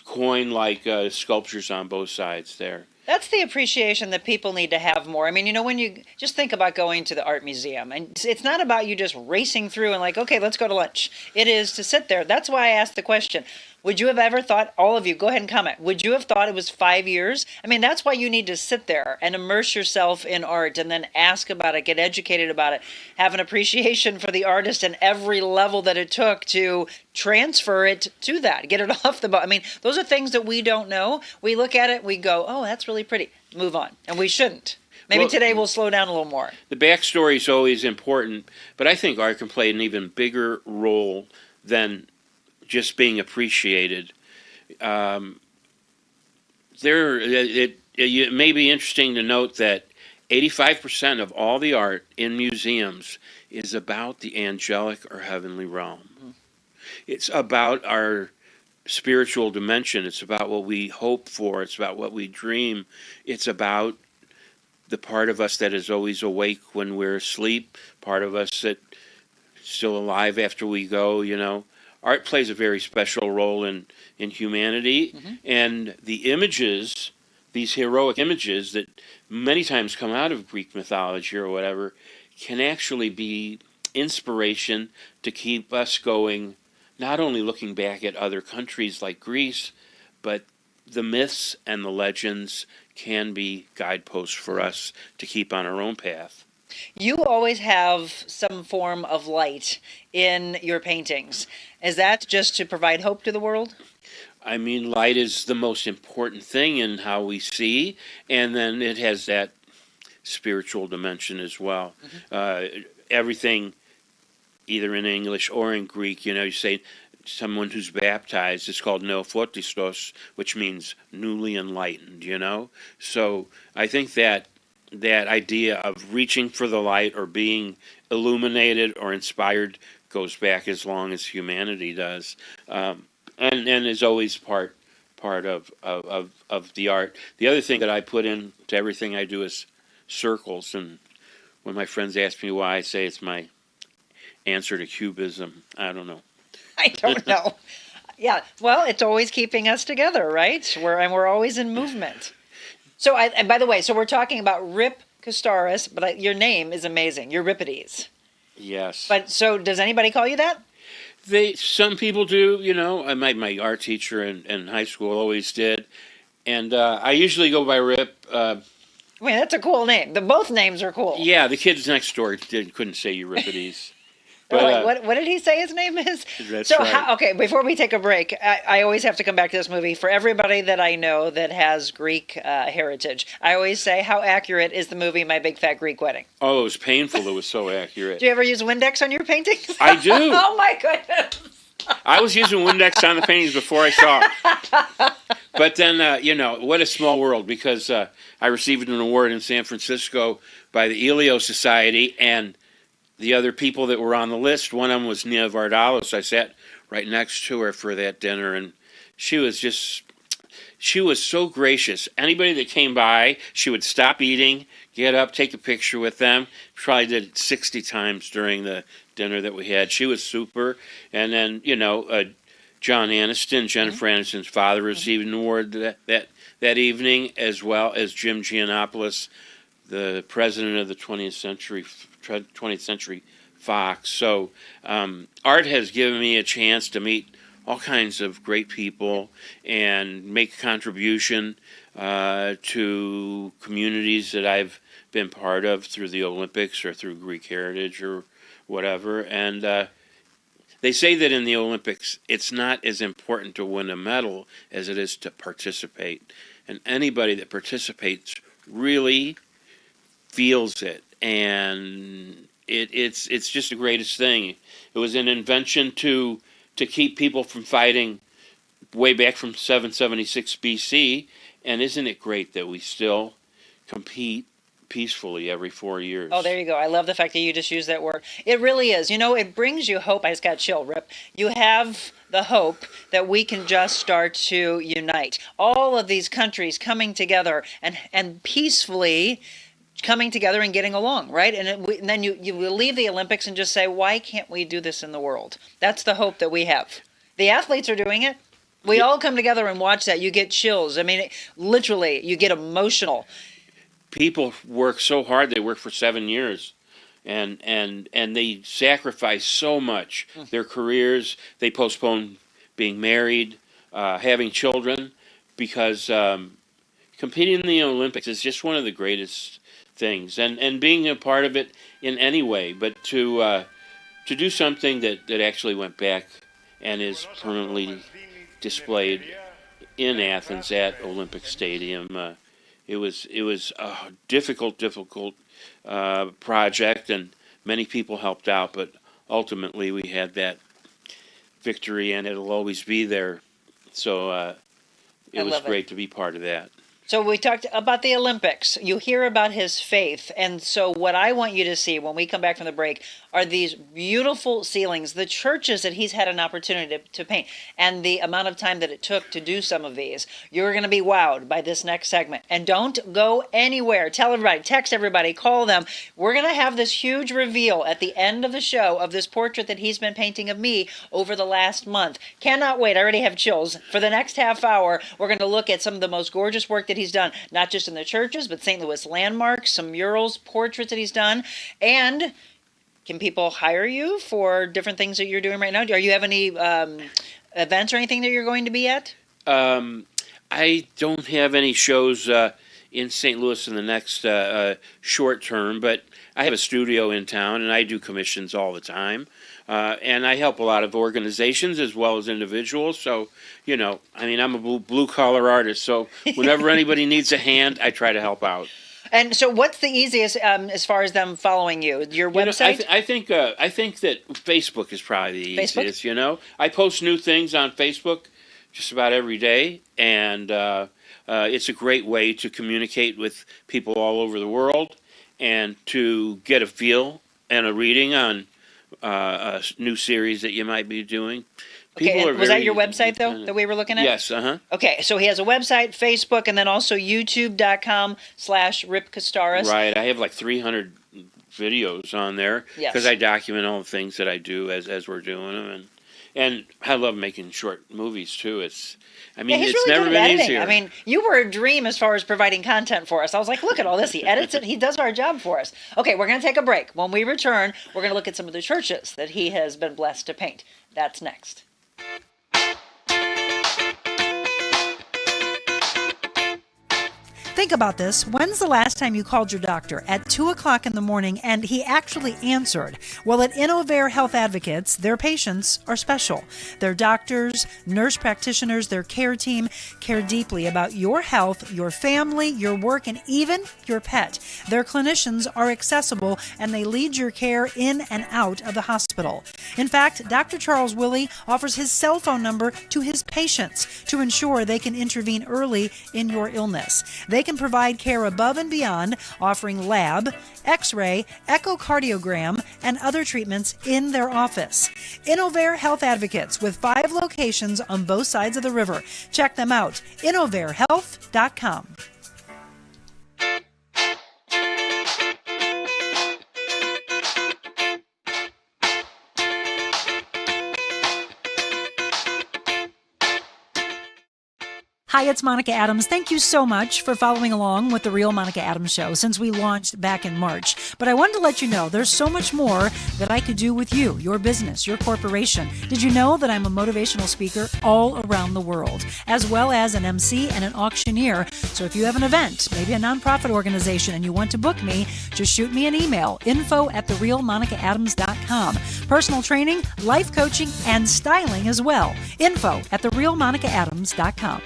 coin-like sculptures on both sides there.
That's the appreciation that people need to have more. I mean, when you just think about going to the art museum, and it's not about you just racing through and like, okay, let's go to lunch. It is to sit there. That's why I asked the question. Would you have ever thought, all of you, go ahead and comment, would you have thought it was 5 years? I mean, that's why you need to sit there and immerse yourself in art and then ask about it, get educated about it, have an appreciation for the artist and every level that it took to transfer it to that, get it off the boat. I mean, those are things that we don't know. We look at it, we go, oh, that's really pretty. Move on. And we shouldn't. Maybe today we'll slow down a little more. The
backstory is always important, but I think art can play an even bigger role than just being appreciated. It may be interesting to note that 85% of all the art in museums is about the angelic or heavenly realm. Mm-hmm. It's about our spiritual dimension. It's about what we hope for. It's about what we dream. It's about the part of us that is always awake when we're asleep, part of us that still alive after we go, Art plays a very special role in humanity, mm-hmm. and the images, these heroic images that many times come out of Greek mythology or whatever, can actually be inspiration to keep us going, not only looking back at other countries like Greece, but the myths and the legends can be guideposts for us to keep on our own path. You always have some form of light in your paintings. Is that just to provide hope to the world? I mean, light is the most important thing in how we see, and then it has that spiritual dimension as well. Mm-hmm. Everything, either in English or in Greek, you say someone who's baptized is called neophotistos, which means newly enlightened, So I think that idea of reaching for the light or being illuminated or inspired goes back as long as humanity does, and is always part of the art. The other thing that I put into everything I do is circles, and when my friends ask me why, I say it's my answer to cubism. I don't know. I don't know. Yeah, well, it's always keeping us together, right? We're always in movement. So, and by the way, we're talking about Rip Kastaris, but your name is amazing. Euripides. Yes. But so, does anybody call you that? Some people do. My art teacher in high school always did, and I usually go by Rip. I mean, that's a cool name. Both names are cool. Yeah, the kids next door couldn't say Euripides. But, what did he say his name is? That's so, right. Okay, before we take a break, I always have to come back to this movie. For everybody that I know that has Greek heritage, I always say, how accurate is the movie My Big Fat Greek Wedding? Oh, it was painful. It was so accurate. Do you ever use Windex on your paintings? I do. Oh, my goodness. I was using Windex on the paintings before I saw it. But then, what a small world, because I received an award in San Francisco by the Elio Society, and the other people that were on the list, one of them was Nia Vardalos. I sat right next to her for that dinner, and she was so gracious. Anybody that came by, she would stop eating, get up, take a picture with them. Probably did it 60 times during the dinner that we had. She was super. And then, John Aniston, Jennifer Aniston's father, received an award that evening, as well as Jim Giannopoulos, the president of the 20th Century Fox. So art has given me a chance to meet all kinds of great people and make a contribution to communities that I've been part of through the Olympics or through Greek heritage or whatever. And they say that in the Olympics, it's not as important to win a medal as it is to participate. And anybody that participates really feels it. And it's just the greatest thing. It was an invention to keep people from fighting way back from 776 BC. And isn't it great that we still compete peacefully every 4 years?
Oh, there you go. I love the fact that you just used that word. It really is. You know, it brings you hope. I just got chill, Rip. You have the hope that we can just start to unite. All of these countries coming together and peacefully coming together and getting along, right? And then you will leave the Olympics and just say, why can't we do this in the world? That's the hope that we have. The athletes are doing it. We all come together and watch that. You get chills. I mean, literally, you get emotional.
People work so hard. They work for 7 years, and they sacrifice so much. Their careers, they postpone being married, having children, because competing in the Olympics is just one of the greatest things. And being a part of it in any way, but to do something that actually went back and is permanently displayed in Athens at Olympic Stadium. It was a difficult project, and many people helped out, but ultimately we had that victory, and it'll always be there. So it was great to be part of that.
So we talked about the Olympics. You hear about his faith. And so what I want you to see when we come back from the break are these beautiful ceilings, the churches that he's had an opportunity to paint, and the amount of time that it took to do some of these. You're going to be wowed by this next segment. And don't go anywhere. Tell everybody, text everybody, call them. We're going to have this huge reveal at the end of the show of this portrait that he's been painting of me over the last month. Cannot wait. I already have chills. For the next half hour, we're going to look at some of the most gorgeous work that he's done, not just in the churches, but St. Louis landmarks, some murals, portraits that he's done. And can people hire you for different things that you're doing right now? Do you have any events or anything that you're going to be at?
I don't have any shows in St. Louis in the next short term, but I have a studio in town, and I do commissions all the time. And I help a lot of organizations as well as individuals. So, you know, I mean, I'm a blue-collar artist, so whenever anybody needs a hand, I try to help out.
And so what's the easiest as far as them following you? Your website?
I think that Facebook is probably the easiest, you know. I post new things on Facebook just about every day, and it's a great way to communicate with people all over the world and to get a feel and a reading on a new series that you might be doing.
Okay, was that your website, though, that we were looking at?
Yes,
Okay, so he has a website, Facebook, and then also youtube.com/Rip Kastaris.
Right, I have like 300 videos on there because I document all the things that I do as we're doing them. And I love making short movies, too. It's really never been easier.
I mean, you were a dream as far as providing content for us. I was like, look at all this. He edits it. He does our job for us. Okay, we're going to take a break. When we return, we're going to look at some of the churches that he has been blessed to paint. That's next.
Think about this. When's the last time you called your doctor at 2 o'clock in the morning and he actually answered? Well, at Innovair Health Advocates, their patients are special. Their doctors, nurse practitioners, their care team care deeply about your health, your family, your work, and even your pet. Their clinicians are accessible and they lead your care in and out of the hospital. In fact, Dr. Charles Willie offers his cell phone number to his patients to ensure they can intervene early in your illness. They can provide care above and beyond, offering lab, x-ray, echocardiogram, and other treatments in their office. Innovair Health Advocates with 5 locations on both sides of the river. Check them out, innovairhealth.com. Hi, it's Monica Adams. Thank you so much for following along with The Real Monica Adams Show since we launched back in March. But I wanted to let you know there's so much more that I could do with you, your business, your corporation. Did you know that I'm a motivational speaker all around the world, as well as an MC and an auctioneer? So if you have an event, maybe a nonprofit organization, and you want to book me, just shoot me an email, info@TheRealMonicaAdams.com. Personal training, life coaching, and styling as well. info@TheRealMonicaAdams.com.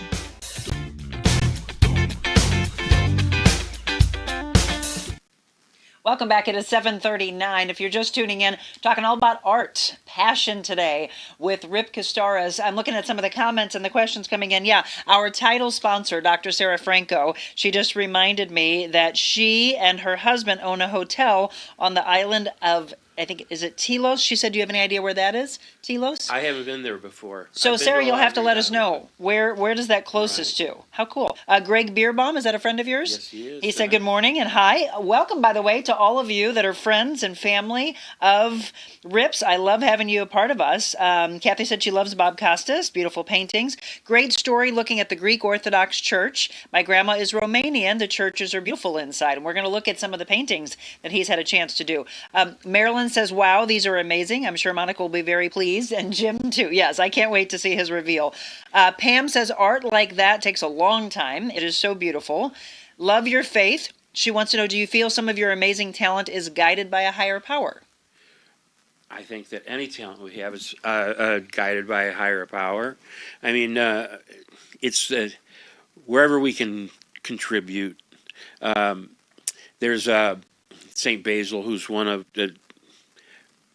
Welcome back. It is 7:39. If you're just tuning in, talking all about art, passion today with Rip Kastaris. I'm looking at some of the comments and the questions coming in. Yeah, our title sponsor, Dr. Sarah Franco, she just reminded me that she and her husband own a hotel on the island of, I think, is it Telos? She said, do you have any idea where that is? Telos?
I haven't been there before.
So, Sarah, you'll have to let us know. Where does that closest to? How cool. Greg Beerbaum, is that a friend of yours?
Yes, he is.
He said good morning and hi. Welcome, by the way, to all of you that are friends and family of Rips. I love having you a part of us. Kathy said she loves Bob Costas, beautiful paintings. Great story looking at the Greek Orthodox Church. My grandma is Romanian. The churches are beautiful inside, and we're going to look at some of the paintings that he's had a chance to do. Marilyn says, wow, these are amazing. I'm sure Monica will be very pleased, and Jim too. Yes, I can't wait to see his reveal. Pam says, art like that takes a long time. It is so beautiful. Love your faith. She wants to know, do you feel some of your amazing talent is guided by a higher power?
I think that any talent we have is guided by a higher power. I mean, it's wherever we can contribute. There's St. Basil, who's one of the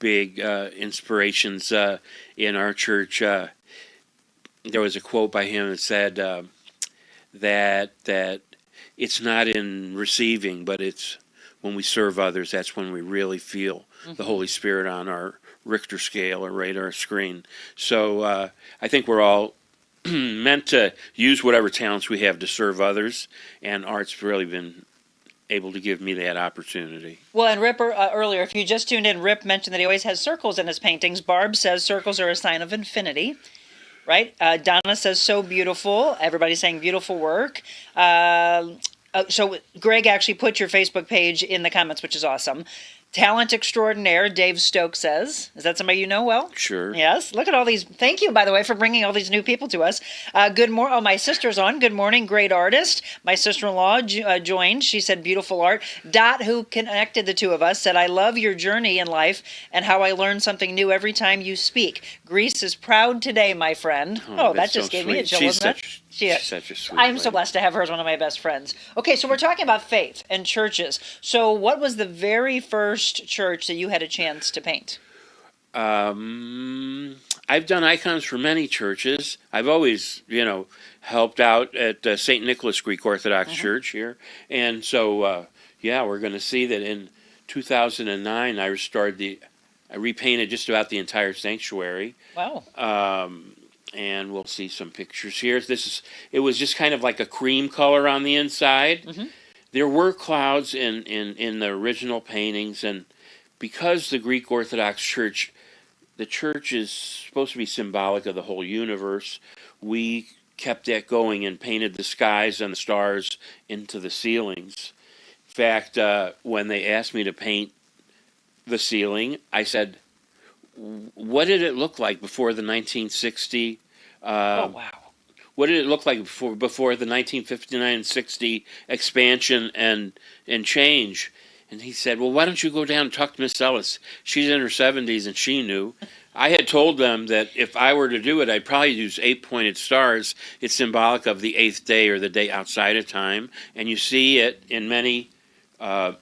big inspirations in our church. There was a quote by him that said that it's not in receiving, but it's when we serve others, that's when we really feel the Holy Spirit on our Richter scale or radar screen. So I think we're all meant to use whatever talents we have to serve others, and art's really been able to give me that opportunity.
Well, and Rip, earlier, if you just tuned in, Rip mentioned that he always has circles in his paintings. Barb says circles are a sign of infinity, right? Donna says so beautiful. Everybody's saying beautiful work. So Greg actually put your Facebook page in the comments, which is awesome. Talent extraordinaire, Dave Stokes says. Is that somebody you know well?
Sure.
Yes. Look at all these. Thank you, by the way, for bringing all these new people to us. Good morning. Oh, my sister's on. Good morning. Great artist. My sister-in-law joined. She said beautiful art. Dot, who connected the two of us, said, I love your journey in life and how I learn something new every time you speak. Greece is proud today, my friend. Oh, that just gave me a chill, wasn't it?
She's such a sweet
I'm so
lady.
blessed to have her as one of my best friends. Okay, so we're talking about faith and churches. So what was the very first church that you had a chance to paint?
I've done icons for many churches. I've always, helped out at St. Nicholas Greek Orthodox Church here. And so, we're going to see that in 2009, I repainted just about the entire sanctuary.
Wow.
And we'll see some pictures here. It was just kind of like a cream color on the inside. There were clouds in the original paintings, and because the Greek Orthodox Church, the church is supposed to be symbolic of the whole universe, we kept that going and painted the skies and the stars into the ceilings. In fact, when they asked me to paint the ceiling, I said, what did it look like before the 1960?
Oh, wow.
What did it look like before the 1959-60 expansion and change? And he said, well, why don't you go down and talk to Miss Ellis? She's in her 70s and she knew. I had told them that if I were to do it, I'd probably use 8-pointed stars. It's symbolic of the 8th day or the day outside of time. And you see it in many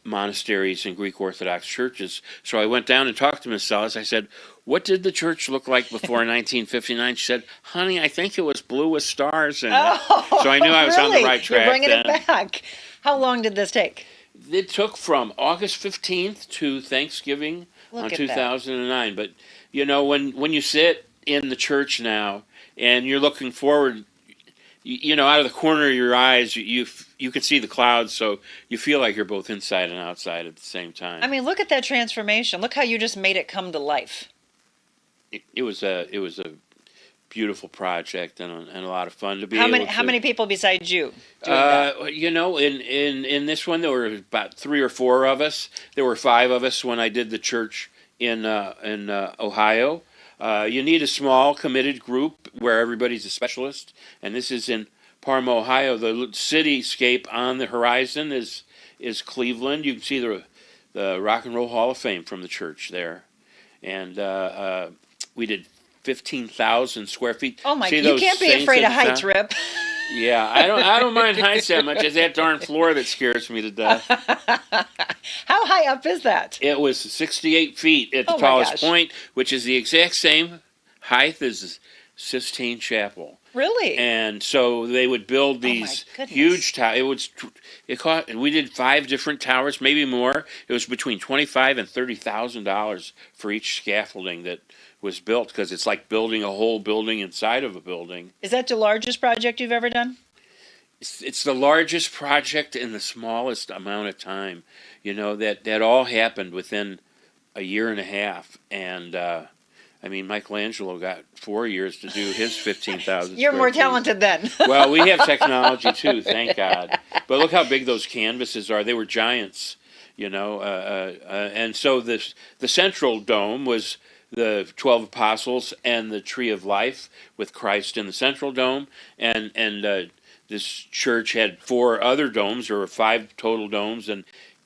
monasteries and Greek Orthodox churches. So I went down and talked to Miss Ellis. I said, what did the church look like before 1959? She said, honey, I think it was blue with stars in it. So I knew I was on the right track.
You're bringing
then.
it back. How long did this take?
It took from August 15th to Thanksgiving on 2009. But, when you sit in the church now and you're looking forward, out of the corner of your eyes, you can see the clouds, so you feel like you're both inside and outside at the same time.
I mean, look at that transformation. Look how you just made it come to life.
It was a beautiful project and a lot of fun to be
How
able
many
to.
how many people besides you doing that?
You know, in this one there were about 3 or 4 of us. There were 5 of us when I did the church in Ohio. You need a small committed group where everybody's a specialist, and this is in Parma, Ohio. The cityscape on the horizon is Cleveland. You can see the Rock and Roll Hall of Fame from the church there, and we did 15,000 square feet.
Oh my!
See
You
those
can't be
saints
afraid
at
of
the
heights,
top?
Rip.
Yeah, I don't mind heights that much. It's that darn floor that scares me to death.
How high up is that?
It was 68 feet at the
Oh my
tallest
gosh.
point, which is the exact same height as Sistine Chapel.
Really?
And so they would build these
goodness.
huge towers. We did 5 different towers, maybe more. It was between $25,000 and $30,000 for each scaffolding that was built, because it's like building a whole building inside of a building.
Is that the largest project you've ever done?
It's the largest project in the smallest amount of time. You know, that all happened within a year and a half. And, I mean, Michelangelo got 4 years to do his 15,000.
You're more
square feet.
talented then.
Well, we have technology too, thank God. But look how big those canvases are. They were giants, you know. And so the central dome was the 12 apostles and the tree of life with Christ in the central dome. And this church had 4 other domes. There were 5 total domes, and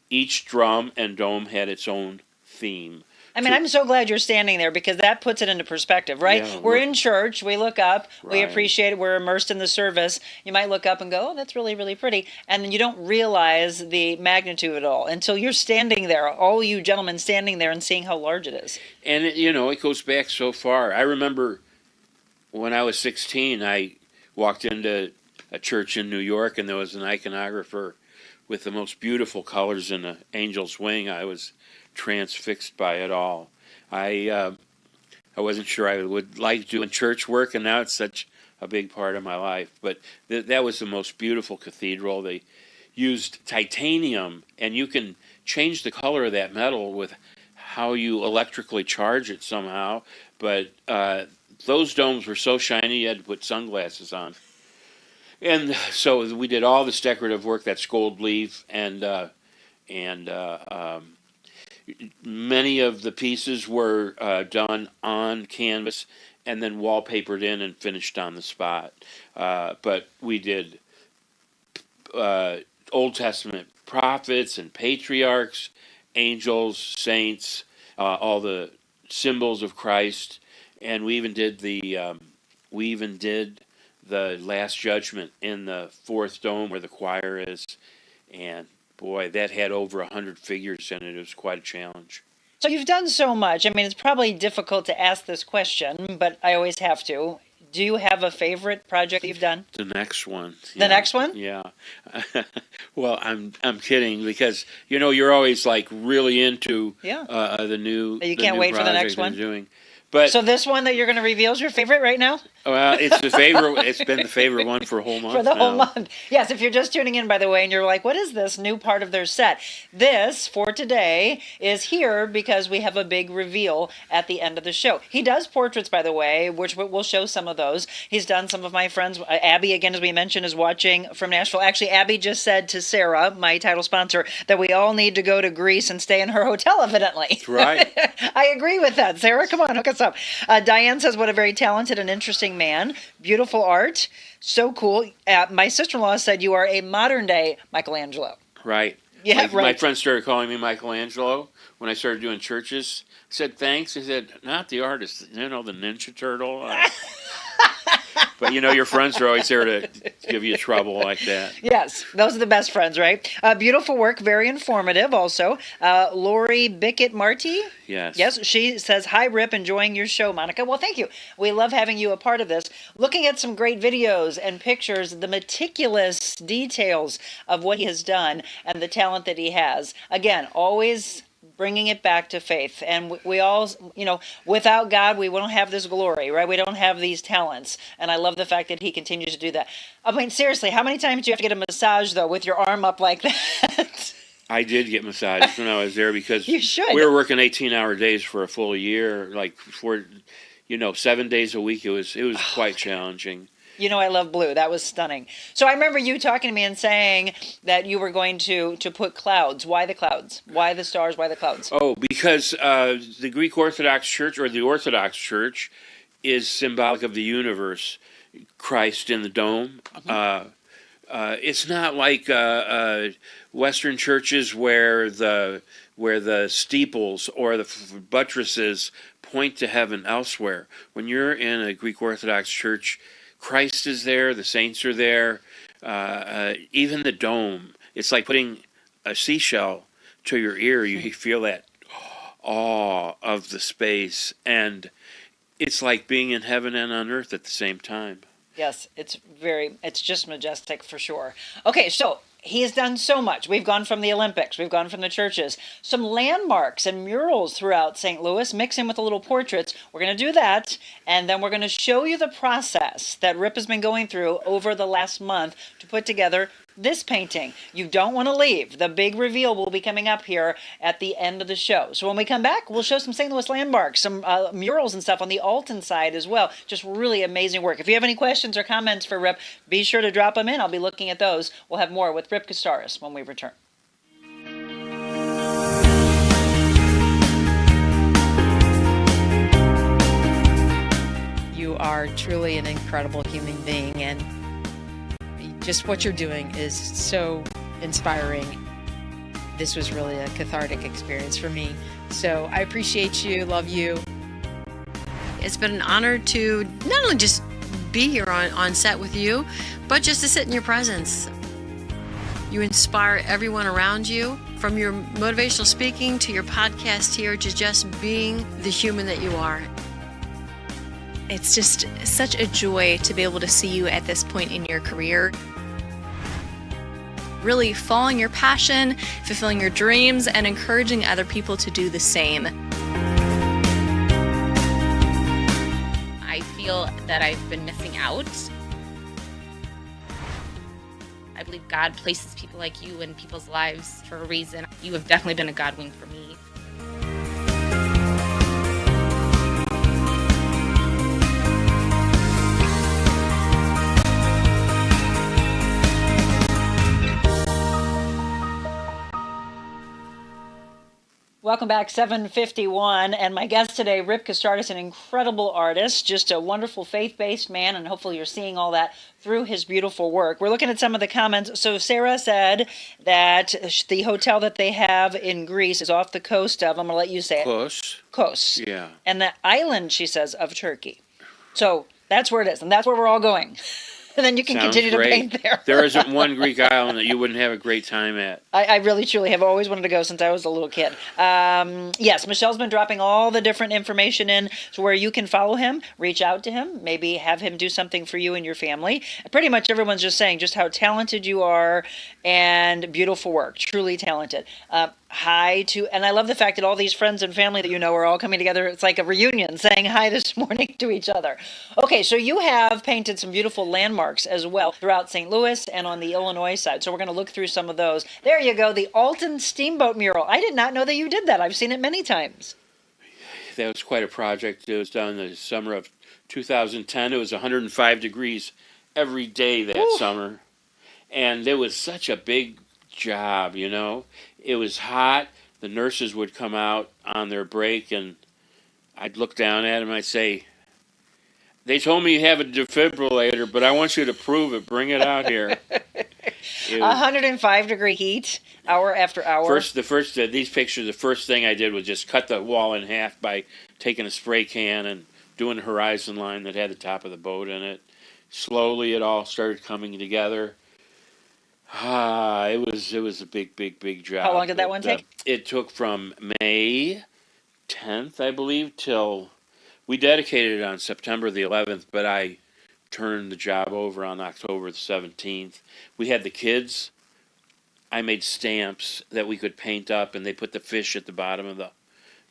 each drum and dome had its own theme.
I mean, I'm so glad you're standing there, because that puts it into perspective, right?
Yeah,
we're in church, we look up, we
Right.
appreciate it, we're immersed in the service. You might look up and go, oh, that's really, really pretty. And then you don't realize the magnitude of it all until you're standing there, all you gentlemen standing there and seeing how large it is.
And, it goes back so far. I remember when I was 16, I walked into a church in New York, and there was an iconographer with the most beautiful colors in the angel's wing. I was transfixed by it all. I wasn't sure I would like doing church work, and now it's such a big part of my life. But that was the most beautiful cathedral. They used titanium, and you can change the color of that metal with how you electrically charge it somehow. But those domes were so shiny you had to put sunglasses on. And so we did all this decorative work. That's gold leaf, and many of the pieces were done on canvas and then wallpapered in and finished on the spot. But we did Old Testament prophets and patriarchs, angels, saints, all the symbols of Christ, and we even did the Last Judgment in the 4th dome where the choir is, and boy, that had over 100 figures in it. It was quite a challenge.
So you've done so much. I mean, it's probably difficult to ask this question, but I always have to. Do you have a favorite project that you've done?
The next one.
The next one?
Yeah. Well, I'm kidding, because you're always like really into the new.
You can't wait for the next one?
Doing. But
so this one that you're going to reveal is your favorite right now?
Well, it's the favorite. It's been the favorite one for a whole month.
For the whole
now.
month. Yes, if you're just tuning in, by the way, and you're like, what is this new part of their set? This, for today, is here because we have a big reveal at the end of the show. He does portraits, by the way, which we'll show some of those. He's done some of my friends. Abby, again, as we mentioned, is watching from Nashville. Actually, Abby just said to Sarah, my title sponsor, that we all need to go to Greece and stay in her hotel, evidently.
Right.
I agree with that. Sarah, come on, hook us up. Diane says, what a very talented and interesting man. Beautiful art. So cool. My sister-in-law said you are a modern-day Michelangelo.
Right.
Yeah,
my,
right.
My friends started calling me Michelangelo when I started doing churches. I said, thanks. I said, not the artist, the Ninja Turtle. But, your friends are always there to give you trouble like that.
Yes, those are the best friends, right? Beautiful work, very informative also. Lori Beckett Marty.
Yes.
Yes, she says, hi, Rip, enjoying your show, Monica. Well, thank you. We love having you a part of this. Looking at some great videos and pictures, the meticulous details of what he has done and the talent that he has. Again, always bringing it back to faith. And we all, without God, we don't have this glory, right? We don't have these talents. And I love the fact that he continues to do that. I mean, seriously, how many times do you have to get a massage, though, with your arm up like that?
I did get massages when I was there because
you should.
we were working 18-hour days for a full year. Like, 7 days a week. It was quite challenging.
I love blue. That was stunning. So I remember you talking to me and saying that you were going to put clouds. Why the clouds? Why the stars? Why the clouds?
Oh, because the Greek Orthodox Church, or the Orthodox Church, is symbolic of the universe. Christ in the dome. It's not like Western churches where the steeples or the buttresses point to heaven elsewhere. When you're in a Greek Orthodox church, Christ is there, the saints are there, even the dome. It's like putting a seashell to your ear. You feel that awe of the space, and it's like being in heaven and on earth at the same time.
Yes, it's just majestic for sure. Okay, so he has done so much. We've gone from the Olympics, we've gone from the churches, some landmarks and murals throughout St. Louis, mix in with the little portraits. We're going to do that, and then we're going to show you the process that Rip has been going through over the last month to put together this painting. You don't want to leave. The big reveal will be coming up here at the end of the show. So when we come back, we'll show some St. Louis landmarks, some murals and stuff on the Alton side as well. Just really amazing work. If you have any questions or comments for Rip, be sure to drop them in. I'll be looking at those. We'll have more with Rip Kastaris when we return.
You are truly an incredible human being, and just what you're doing is so inspiring. This was really a cathartic experience for me. So I appreciate you, love you.
It's been an honor to not only just be here on set with you, but just to sit in your presence. You inspire everyone around you, from your motivational speaking to your podcast here, to just being the human that you are.
It's just such a joy to be able to see you at this point in your career. Really following your passion, fulfilling your dreams, and encouraging other people to do the same.
I feel that I've been missing out. I believe God places people like you in people's lives for a reason. You have definitely been a God wing for me.
Welcome back, 7:51, and my guest today, Rip Kastaris, an incredible artist, just a wonderful faith-based man, and hopefully you're seeing all that through his beautiful work. We're looking at some of the comments. So Sarah said that the hotel that they have in Greece is off the coast of, I'm going to let you say it. Kos.
Yeah.
And the island, she says, of Turkey. So that's where it is, and that's where we're all going. And then you can continue to paint there.
There isn't one Greek island that you wouldn't have a great time at.
I really, truly have always wanted to go since I was a little kid. Yes, Michelle's been dropping all the different information in to where you can follow him, reach out to him, maybe have him do something for you and your family. Pretty much everyone's just saying just how talented you are and beautiful work, truly talented. Hi to, and I love the fact that all these friends and family that you know are all coming together. It's like a reunion, saying hi this morning to each other. Okay, so you have painted some beautiful landmarks as well throughout St. Louis and on the Illinois side. So we're going to look through some of those. There you go, the Alton Steamboat mural. I did not know that you did that. I've seen it many times.
That was quite a project. It was done in the summer of 2010. It was 105 degrees every day that summer. And it was such a big job, you know. It was hot. The nurses would come out on their break, and I'd look down at them. I'd say, "They told me you have a defibrillator, but I want you to prove it. Bring it out here."
105-degree heat, hour after hour.
These pictures, the first thing I did was just cut the wall in half by taking a spray can and doing a horizon line that had the top of the boat in it. Slowly, it all started coming together. It was a big job.
How long did that one take?
It took from May 10th, I believe, till we dedicated it on September the 11th, but I turned the job over on October the 17th. We had the kids. I made stamps that we could paint up, and they put the fish at the bottom of the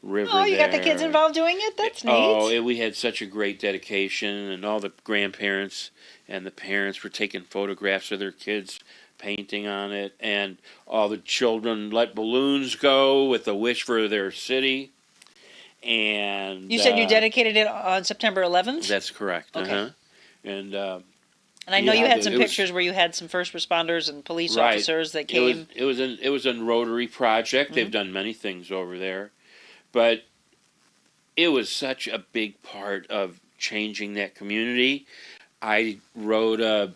river.
Oh, you got the kids involved doing it? That's neat.
Oh, we had such a great dedication, and all the grandparents and the parents were taking photographs of their kids painting on it, and all the children let balloons go with a wish for their city. And
You said you dedicated it on September 11th?
That's correct.
Okay.
And
I know you had some
it was-
pictures where you had some first responders and police
Right.
officers that came.
It was a Rotary project. They've done many things over there, but it was such a big part of changing that community. I wrote a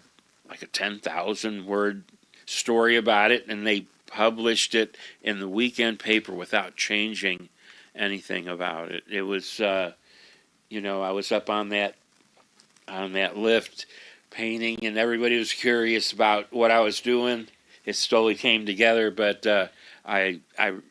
10,000 word story about it, and they published it in the weekend paper without changing anything about it. It was, I was up on that lift painting, and everybody was curious about what I was doing. It slowly came together, but I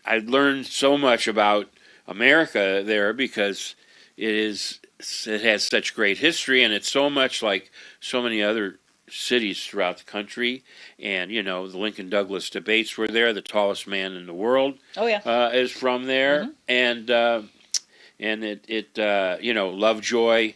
learned so much about America there because it has such great history, and it's so much like so many other cities throughout the country. And the Lincoln Douglas debates were there. The tallest man in the world is from there, and Lovejoy,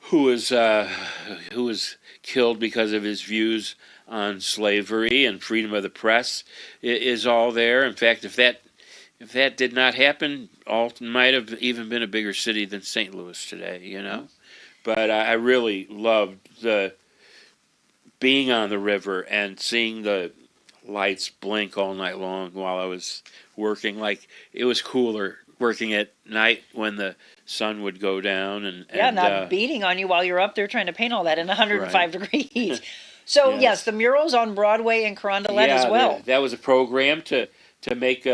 who was killed because of his views on slavery and freedom of the press, is all there. In fact, if that did not happen, Alton might have even been a bigger city than St. Louis today. But I really loved being on the river and seeing the lights blink all night long while I was working. Like, it was cooler working at night when the sun would go down and
not beating on you while you're up there trying to paint all that in 105 degrees. So yes, the murals on Broadway and Carondelet as well.
That was a program to make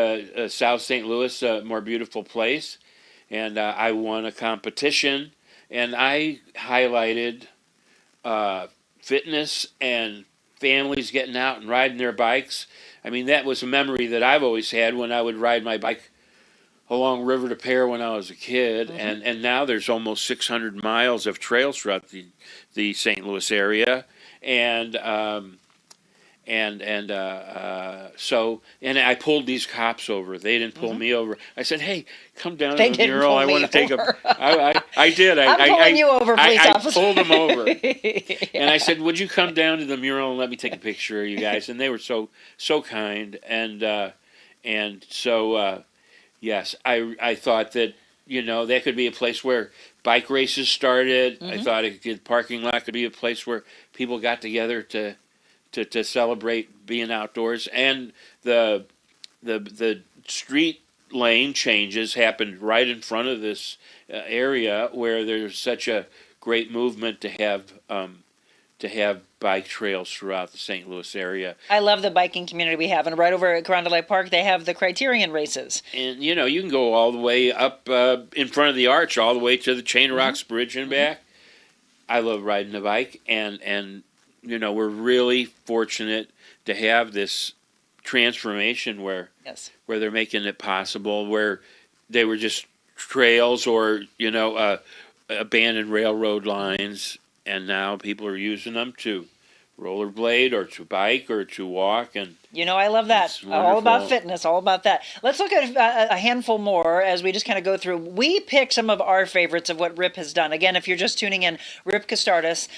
South St. Louis a more beautiful place, and I won a competition, and I highlighted fitness and families getting out and riding their bikes. I mean, that was a memory that I've always had when I would ride my bike along River to Pear when I was a kid, and now there's almost 600 miles of trails throughout the St. Louis area, and I pulled these cops over. They didn't pull me over. I said, "Hey, come down to the mural. I want to take a." I did.
I'm pulling you over, police officer.
I pulled them over, and I said, "Would you come down to the mural and let me take a picture of you guys?" And they were so kind, and so. Yes, I thought that, that could be a place where bike races started. I thought the parking lot could be a place where people got together to celebrate being outdoors. And the street lane changes happened right in front of this area where there's such a great movement to have bike trails throughout the St. Louis area.
I love the biking community we have, and right over at Carondelet Park, they have the Criterion races.
And you can go all the way up in front of the arch, all the way to the Chain of Rocks Bridge and back. I love riding a bike, and we're really fortunate to have this transformation where they're making it possible, where they were just trails or abandoned railroad lines. And now people are using them to rollerblade or to bike or to walk. And
I love that. All about fitness, all about that. Let's look at a handful more as we just kind of go through. We pick some of our favorites of what Rip has done. Again, if you're just tuning in, Rip Kastaris,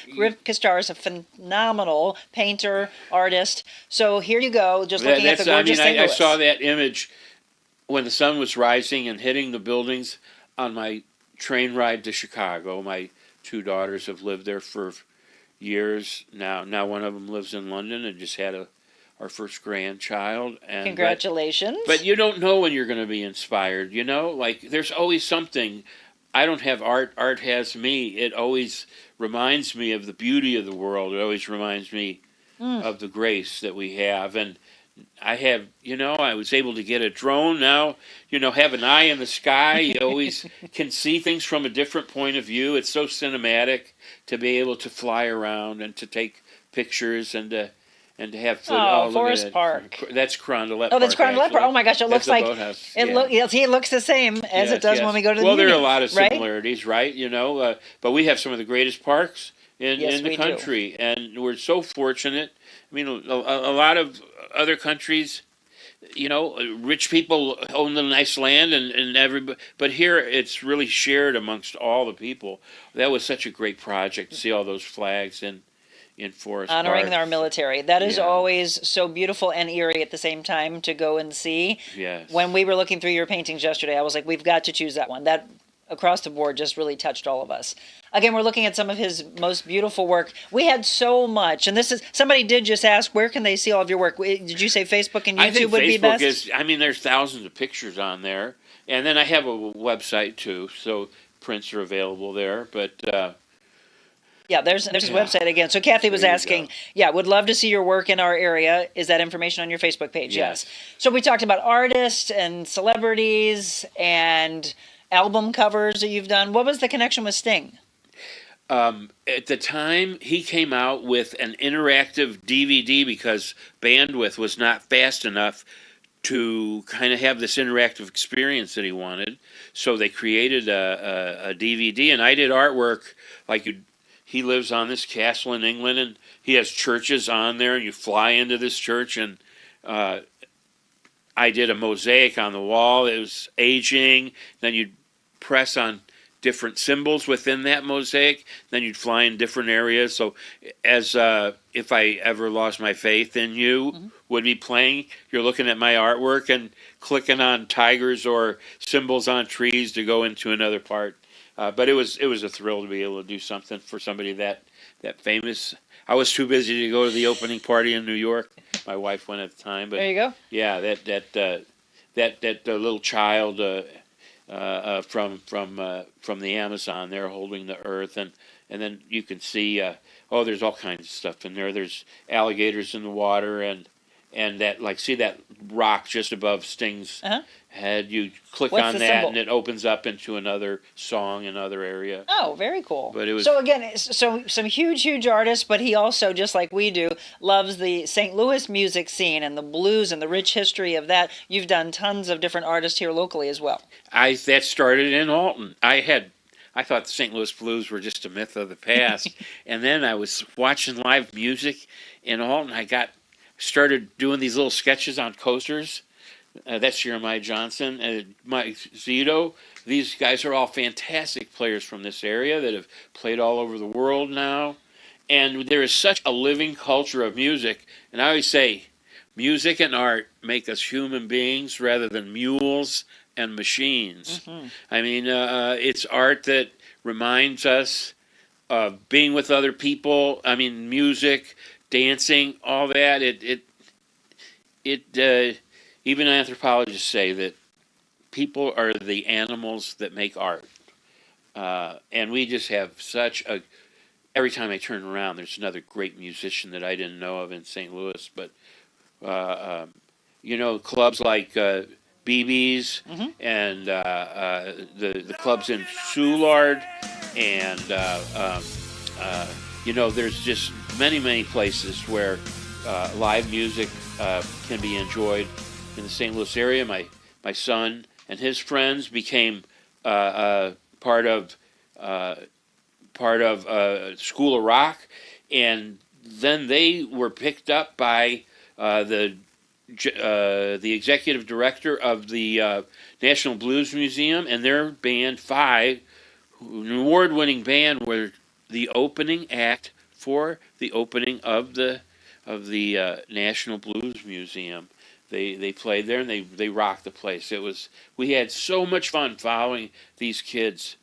a phenomenal painter, artist. So here you go, just looking at the gorgeous St. Louis.
I saw that image when the sun was rising and hitting the buildings on my train ride to Chicago. My 2 daughters have lived there for years now. Now one of them lives in London and just had our first grandchild. And
congratulations!
But you don't know when you're going to be inspired. Like there's always something. I don't have art. Art has me. It always reminds me of the beauty of the world. It always reminds me of the grace that we have. And I have, I was able to get a drone now, have an eye in the sky. You always can see things from a different point of view. It's so cinematic to be able to fly around and to take pictures and to have
Forest Park.
That's Carondelet Park.
Oh, that's Carondelet Park. Oh my gosh, it looks like it looks the same as it does when we go to the
Well, there are a
museum,
lot of similarities, right? But we have some of the greatest parks in the country, and we're so fortunate. I mean, a lot of other countries, rich people own the nice land and everybody, but here it's really shared amongst all the people. That was such a great project to see all those flags in Forest
Honoring
Park.
our military. That is
Yeah.
always so beautiful and eerie at the same time to go and see.
Yes.
When we were looking through your paintings yesterday, I was like, we've got to choose that one. That across the board just really touched all of us. Again, we're looking at some of his most beautiful work. We had so much, and this is somebody did just ask, where can they see all of your work? Did you say Facebook and
I think
YouTube would be
Facebook
best?
is. I mean, there's thousands of pictures on there, and then I have a website too, so prints are available there. But
Yeah, there's his website again. So Kathy was
There you
asking,
go.
yeah, would love to see your work in our area. Is that information on your Facebook page?
Yes.
So we talked about artists and celebrities and album covers that you've done. What was the connection with Sting?
at the time, he came out with an interactive DVD because bandwidth was not fast enough to kind of have this interactive experience that he wanted. So they created a DVD, and I did artwork like he lives on this castle in England, and he has churches on there, and you fly into this church, and I did a mosaic on the wall. It was aging. Then you'd press on different symbols within that mosaic. Then you'd fly in different areas. So as If I Ever Lost My Faith in You would be playing, you're looking at my artwork and clicking on tigers or symbols on trees to go into another part. But it was a thrill to be able to do something for somebody that famous. I was too busy to go to the opening party in New York. My wife went at the time. But
there you go.
Yeah, that little child from the Amazon there holding the earth, and then you can see there's all kinds of stuff in there. There's alligators in the water, and that see that rock just above Sting's head. You click
What's
on
the
that,
symbol?
and it opens up into another song, another area.
Oh, very cool.
But it was
so again, some huge artists, but he also, just like we do, loves the St. Louis music scene and the blues and the rich history of that. You've done tons of different artists here locally as well.
that started in Alton. I thought the St. Louis blues were just a myth of the past, and then I was watching live music in Alton. I started doing these little sketches on coasters. That's Jeremiah Johnson, Mike Zito. These guys are all fantastic players from this area that have played all over the world now. And there is such a living culture of music. And I always say, music and art make us human beings rather than mules and machines.
Mm-hmm.
I mean, it's art that reminds us of being with other people. I mean, music, dancing, all that. Even anthropologists say that people are the animals that make art. And we just have every time I turn around, there's another great musician that I didn't know of in St. Louis. But, clubs like BB's and the clubs in Soulard, and, there's just many places where live music can be enjoyed in the St. Louis area. My son and his friends became part of School of Rock, and then they were picked up by the executive director of the National Blues Museum, and their band Five, an award-winning band, were the opening act for the opening of the National Blues Museum. They played there, and they rocked the place. We had so much fun following these kids.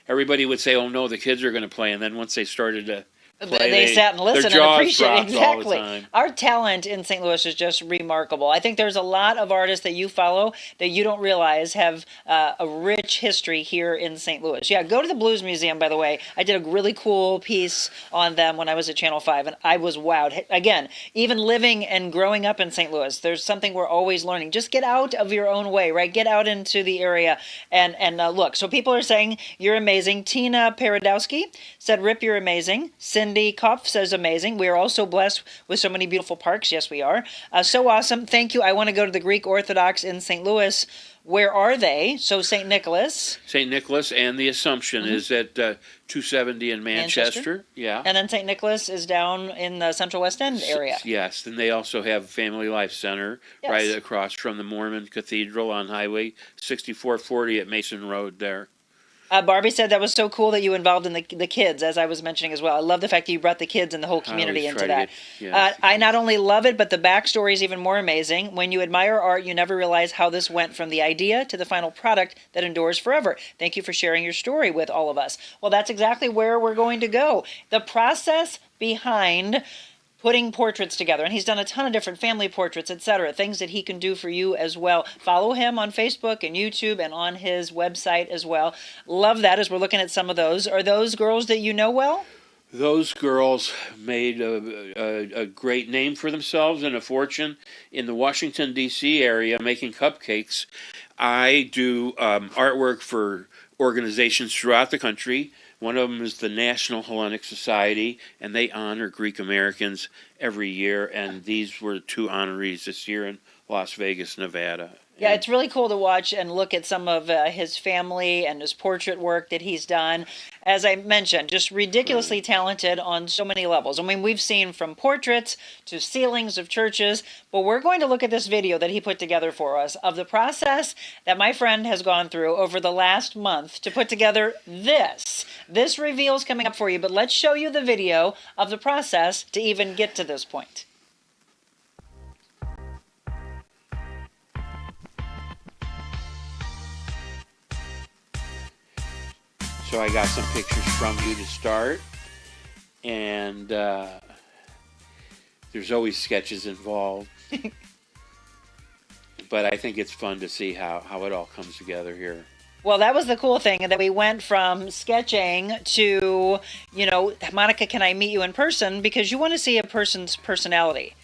Everybody would say, "Oh no, the kids are going to play," and then once they started to play,
they sat and listened
their
and
jaws
appreciated
dropped
exactly.
all the time.
Our talent in St. Louis is just remarkable. I think there's a lot of artists that you follow that you don't realize have a rich history here in St. Louis. Yeah, go to the Blues Museum, by the way. I did a really cool piece on them when I was at Channel 5, and I was wowed. Again, even living and growing up in St. Louis, there's something we're always learning. Just get out of your own way, right? Get out into the area and look. So people are saying you're amazing. Tina Paradowski said, "Rip, you're amazing." Cindy Kopf says, "Amazing. We are also blessed with so many beautiful parks." Yes, we are. So awesome. Thank you. I want to go to the Greek Orthodox in St. Louis. Where are they? So St. Nicholas.
St. Nicholas and the Assumption is at 270 in Manchester. Yeah.
And then St. Nicholas is down in the Central West End area.
Yes, and they also have Family Life Center right across from the Mormon Cathedral on Highway 6440 at Mason Road there.
Barbie said that was so cool that you involved in the kids, as I was mentioning as well. I love the fact that you brought the kids and the whole community into that. I not only love it, but the backstory is even more amazing. When you admire art, you never realize how this went from the idea to the final product that endures forever. Thank you for sharing your story with all of us. Well, that's exactly where we're going to go. The process behind putting portraits together, and he's done a ton of different family portraits, etc., things that he can do for you as well. Follow him on Facebook and YouTube and on his website as well. Love that as we're looking at some of those. Are those girls that you know well?
Those girls made a great name for themselves and a fortune in the Washington, D.C. area making cupcakes. I do artwork for organizations throughout the country. One of them is the National Hellenic Society, and they honor Greek Americans every year, and these were 2 honorees this year in Las Vegas, Nevada.
Yeah, it's really cool to watch and look at some of his family and his portrait work that he's done. As I mentioned, just ridiculously talented on so many levels. I mean, we've seen from portraits to ceilings of churches, but we're going to look at this video that he put together for us of the process that my friend has gone through over the last month to put together this. This reveal is coming up for you, but let's show you the video of the process to even get to this point.
So I got some pictures from you to start, and there's always sketches involved. But I think it's fun to see how it all comes together here.
Well, that was the cool thing, that we went from sketching to, Monica, can I meet you in person? Because you want to see a person's personality.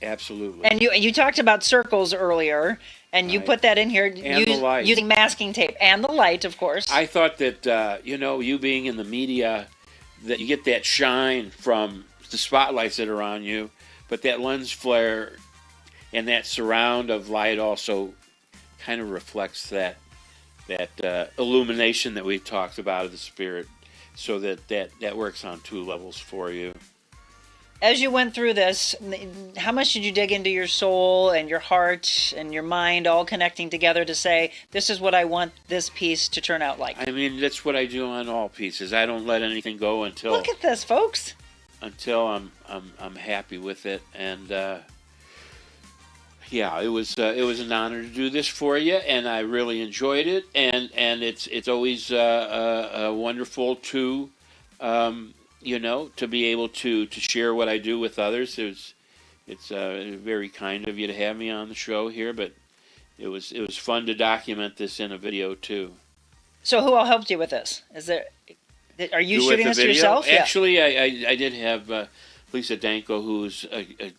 Absolutely.
And you talked about circles earlier, and you put that in here using masking tape and the light, of course.
I thought that, you being in the media, that you get that shine from the spotlights that are on you, but that lens flare and that surround of light also kind of reflects that illumination that we talked about of the spirit, so that works on 2 levels for you.
As you went through this, how much did you dig into your soul and your heart and your mind all connecting together to say, this is what I want this piece to turn out like?
I mean, that's what I do on all pieces. I don't let anything go until...
Look at this, folks.
Until I'm happy with it. And, yeah, it was an honor to do this for you, and I really enjoyed it. And it's always wonderful to... to be able to share what I do with others. It's very kind of you to have me on the show here, but it was fun to document this in a video too.
So who all helped you with this? Are you shooting this yourself?
Actually, yeah. I did have Lisa Danko, who's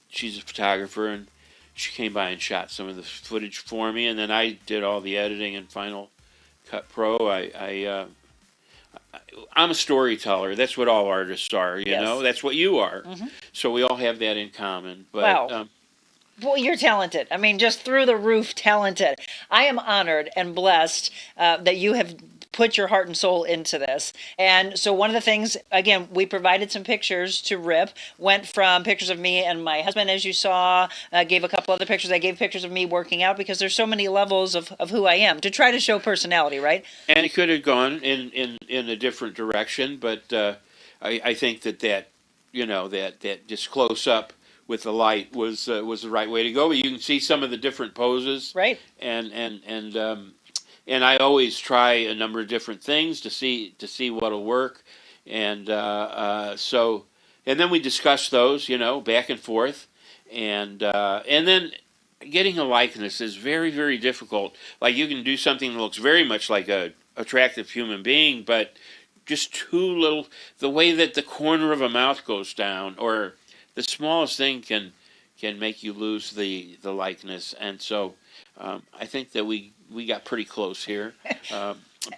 she's a photographer, and she came by and shot some of the footage for me, and then I did all the editing in Final Cut Pro. I'm a storyteller. That's what all artists are, you know? That's what you are. Mm-hmm. So we all have that in common. But,
wow. Well, you're talented. I mean, just through the roof talented. I am honored and blessed that you have put your heart and soul into this. And so one of the things, again, we provided some pictures to Rip, went from pictures of me and my husband, as you saw, gave a couple other pictures. I gave pictures of me working out because there's so many levels of who I am to try to show personality, right?
And it could have gone in a different direction, but I think that just close up with the light was the right way to go. But you can see some of the different poses,
right?
And I always try a number of different things to see what'll work, and then we discuss those, back and forth, and then getting a likeness is very, very difficult. Like, you can do something that looks very much like a attractive human being, but just too little. The way that the corner of a mouth goes down, or the smallest thing can make you lose the likeness, and so I think that we got pretty close here.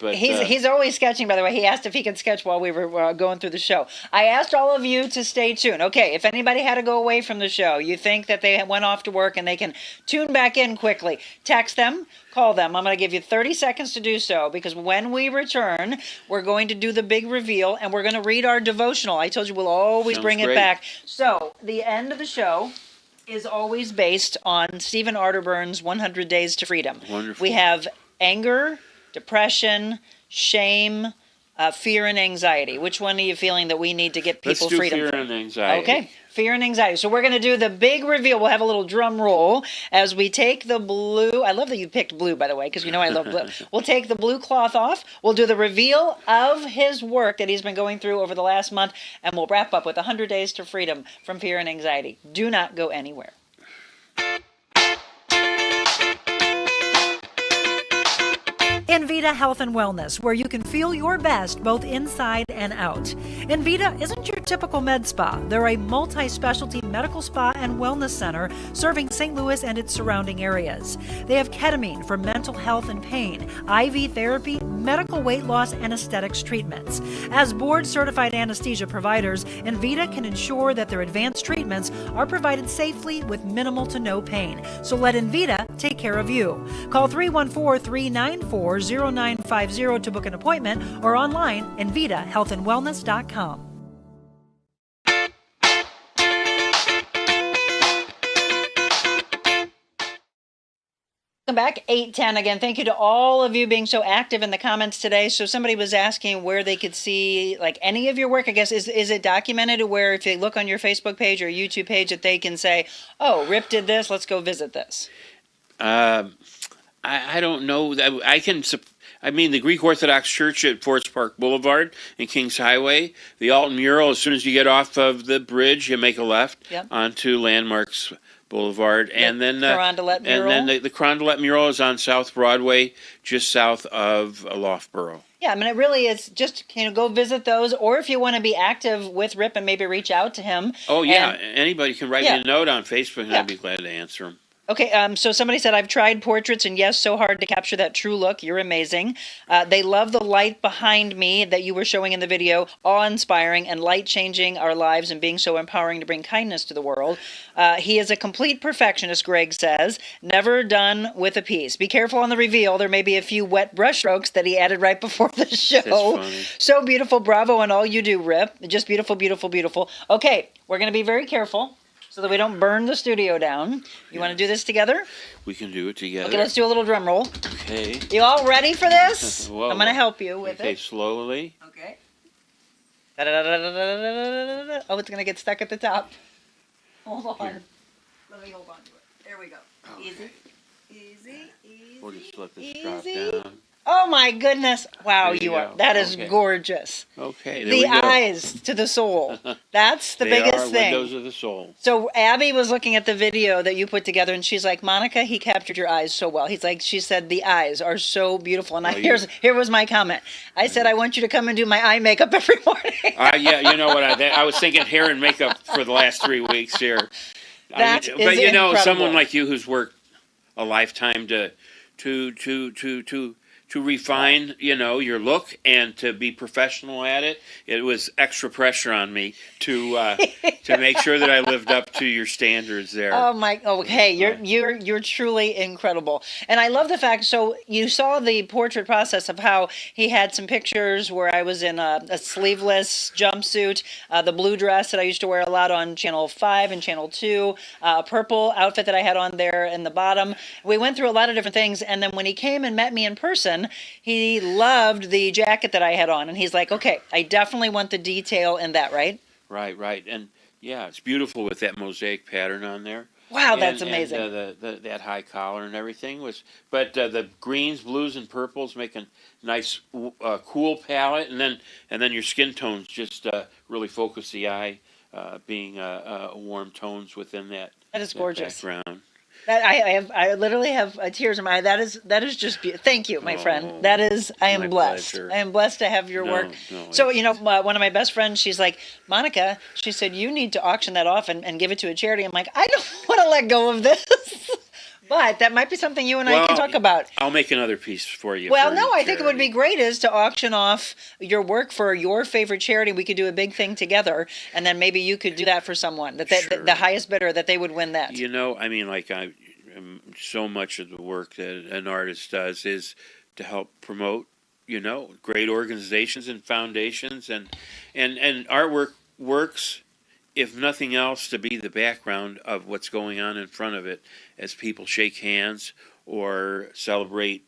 But
he's always sketching, by the way. He asked if he could sketch while we were going through the show. I asked all of you to stay tuned. Okay, if anybody had to go away from the show, you think that they went off to work and they can tune back in quickly, text them, call them. I'm going to give you 30 seconds to do so, because when we return, we're going to do the big reveal, and we're going to read our devotional. I told you we'll always bring it back. So the end of the show is always based on Stephen Arterburn's 100 Days to Freedom.
Wonderful.
We have anger, depression, shame, fear, and anxiety. Which one are you feeling that we need to get people
Let's do
freedom
fear
from?
and anxiety.
Okay, fear and anxiety. So we're going to do the big reveal. We'll have a little drum roll as we take the blue. I love that you picked blue, by the way, because you know I love blue. We'll take the blue cloth off. We'll do the reveal of his work that he's been going through over the last month, and we'll wrap up with 100 Days to Freedom from Fear and Anxiety. Do not go anywhere.
Envita Health and Wellness, where you can feel your best both inside and out. Envita isn't your typical med spa. They're a multi-specialty medical spa and wellness center serving St. Louis and its surrounding areas. They have ketamine for mental health and pain, IV therapy, medical weight loss, and aesthetics treatments. As board-certified anesthesia providers, Envita can ensure that their advanced treatments are provided safely with minimal to no pain. So let Envita take care of you. Call 314-394-0950 to book an appointment or online envitahealthandwellness.com.
Welcome back, 8:10 again. Thank you to all of you being so active in the comments today. So somebody was asking where they could see like any of your work. I guess is it documented where if they look on your Facebook page or YouTube page that they can say, oh, Rip did this, let's go visit this?
I don't know. I mean, the Greek Orthodox Church at Forest Park Boulevard and Kings Highway, the Alton Mural, as soon as you get off of the bridge, you make a left onto Landmarks Boulevard. And then
Carondelet Mural.
And then the Carondelet Mural is on South Broadway, just south of Loughborough.
Yeah, I mean, it really is just, go visit those. Or if you want to be active with Rip and maybe reach out to him.
Oh, yeah. Anybody can write me a note on Facebook, and I'd be glad to answer them.
Okay, so somebody said, I've tried portraits, and yes, so hard to capture that true look. You're amazing. They love the light behind me that you were showing in the video, awe-inspiring and light-changing our lives and being so empowering to bring kindness to the world. He is a complete perfectionist, Greg says, never done with a piece. Be careful on the reveal. There may be a few wet brush strokes that he added right before the show.
That's funny.
So beautiful. Bravo on all you do, Rip. Just beautiful, beautiful, beautiful. Okay, we're going to be very careful so that we don't burn the studio down. You want to do this together?
We can do it together.
Okay, let's do a little drum roll.
Okay.
You all ready for this?
Whoa.
I'm going to help you with
Okay,
it.
slowly.
Okay. Oh, it's going to get stuck at the top. Hold on.
Here.
Let me hold on to it. There we go.
Okay.
Easy. Easy. Easy.
We'll just let this
easy.
drop down.
Oh my goodness. Wow,
There you
you are.
go.
That is
Okay.
gorgeous.
Okay, there
The
we go.
eyes to the soul. That's the
They
biggest
are
thing.
windows of the soul.
So Abby was looking at the video that you put together, and she's like, Monica, he captured your eyes so well. He's like, she said, the eyes are so beautiful. And here was my comment. I said, I want you to come and do my eye makeup every morning.
Yeah, you know what? I was thinking hair and makeup for the last 3 weeks here.
That is
but you know,
incredible.
someone like you who's worked a lifetime to refine, your look and to be professional at it, it was extra pressure on me to make sure that I lived up to your standards there.
Oh my! Okay, you're truly incredible, and I love the fact. So you saw the portrait process of how he had some pictures where I was in a sleeveless jumpsuit, the blue dress that I used to wear a lot on Channel 5 and Channel 2, a purple outfit that I had on there in the bottom. We went through a lot of different things, and then when he came and met me in person, he loved the jacket that I had on, and he's like, okay, I definitely want the detail in that, right?
Right. And yeah, it's beautiful with that mosaic pattern on there.
Wow, that's amazing.
And that high collar and everything but the greens, blues, and purples make a nice, cool palette, and then your skin tones just really focus the eye, being warm tones within that.
That is gorgeous.
Background.
That I literally have tears in my eye. That is just beautiful. Thank you, my friend. That is, I am blessed.
Pleasure.
I am blessed to have your work. So one of my best friends, she's like, Monica, she said, you need to auction that off and give it to a charity. I'm like, I don't want to let go of this, but that might be something you and I can talk about.
I'll make another piece for you.
Well, no, I think it would be great is to auction off your work for your favorite charity. We could do a big thing together, and then maybe you could do that for someone. The highest bidder, that they would win that.
I mean, so much of the work that an artist does is to help promote, great organizations and foundations, and artwork works, if nothing else, to be the background of what's going on in front of it as people shake hands or celebrate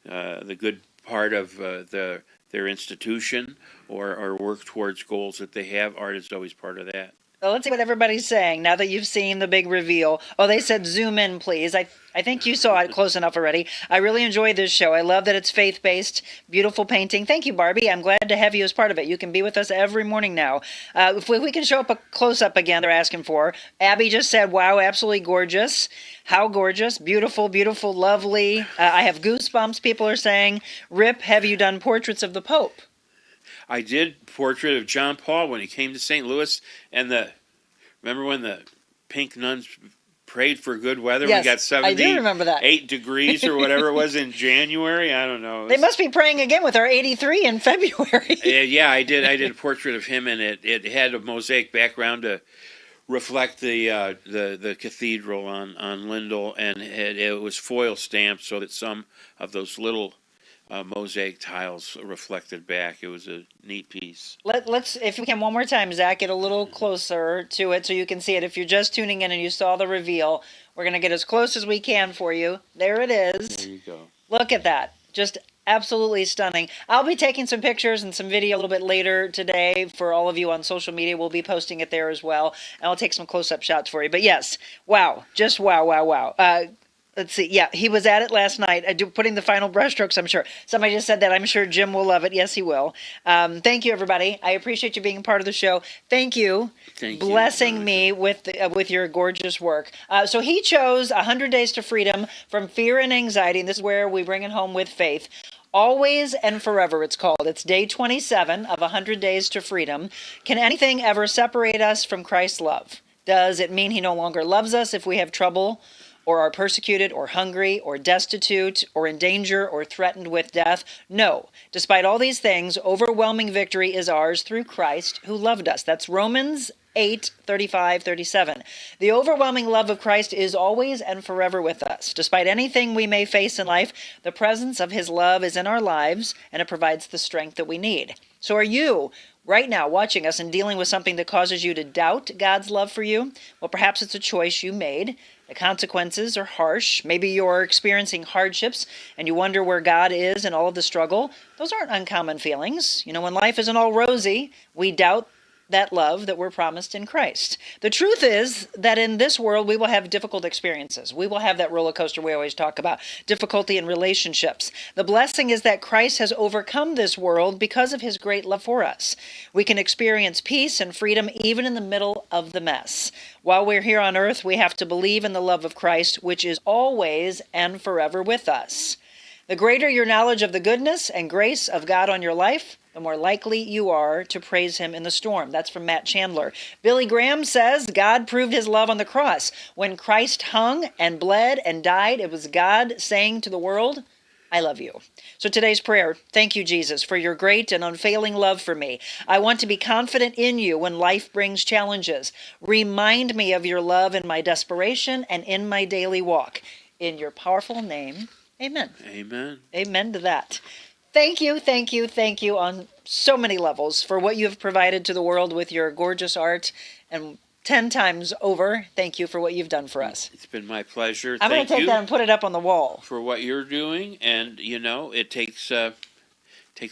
the good part of their institution or work towards goals that they have. Art is always part of that.
Well, let's see what everybody's saying now that you've seen the big reveal. Oh, they said zoom in, please. I think you saw it close enough already. I really enjoyed this show. I love that it's faith-based, beautiful painting. Thank you, Barbie. I'm glad to have you as part of it. You can be with us every morning now. If we can show up a close-up again, they're asking for. Abby just said, wow, absolutely gorgeous. How gorgeous. Beautiful, beautiful, lovely. I have goosebumps, people are saying. Rip, have you done portraits of the Pope?
I did portrait of John Paul when he came to St. Louis, and remember when the pink nuns prayed for good weather?
Yes,
we got 78
I do remember that.
degrees or whatever it was in January. I don't know.
They must be praying again with our 83 in February.
Yeah, I did a portrait of him, and it had a mosaic background to reflect the cathedral on Lindell, and it was foil stamped so that some of those little mosaic tiles reflected back. It was a neat piece.
Let's, if we can, one more time, Zach, get a little closer to it so you can see it. If you're just tuning in and you saw the reveal, we're going to get as close as we can for you. There it is.
There you go.
Look at that. Just absolutely stunning. I'll be taking some pictures and some video a little bit later today for all of you on social media. We'll be posting it there as well. And I'll take some close-up shots for you. But yes, wow. Just wow, wow, wow. Let's see. Yeah, he was at it last night, putting the final brushstrokes, I'm sure. Somebody just said that. I'm sure Jim will love it. Yes, he will. Thank you, everybody. I appreciate you being part of the show. Thank you. Blessing me with your gorgeous work. So he chose 100 Days to Freedom from Fear and Anxiety, and this is where we bring it home with faith. Always and Forever, it's called. It's day 27 of 100 Days to Freedom. Can anything ever separate us from Christ's love? Does it mean he no longer loves us if we have trouble, or are persecuted, or hungry, or destitute, or in danger, or threatened with death? No. Despite all these things, overwhelming victory is ours through Christ who loved us. That's Romans 8:35-37. The overwhelming love of Christ is always and forever with us. Despite anything we may face in life, the presence of his love is in our lives, and it provides the strength that we need. So are you right now watching us and dealing with something that causes you to doubt God's love for you? Well, perhaps it's a choice you made. The consequences are harsh. Maybe you're experiencing hardships and you wonder where God is in all of the struggle. Those aren't uncommon feelings. You know, when life isn't all rosy, we doubt that love that we're promised in Christ. The truth is that in this world, we will have difficult experiences. We will have that roller coaster we always talk about, difficulty in relationships. The blessing is that Christ has overcome this world because of his great love for us. We can experience peace and freedom even in the middle of the mess. While we're here on earth, we have to believe in the love of Christ, which is always and forever with us. The greater your knowledge of the goodness and grace of God on your life, the more likely you are to praise him in the storm. That's from Matt Chandler. Billy Graham says God proved his love on the cross. When Christ hung and bled and died, it was God saying to the world, I love you. So today's prayer, thank you, Jesus, for your great and unfailing love for me. I want to be confident in you when life brings challenges. Remind me of your love in my desperation and in my daily walk. In your powerful name, amen.
Amen.
Amen to that. Thank you, thank you, thank you on so many levels for what you have provided to the world with your gorgeous art, and 10 times over, thank you for what you've done for us.
It's been my pleasure.
I'm going to take that and put it up on the wall.
For what you're doing, and you know, it takes a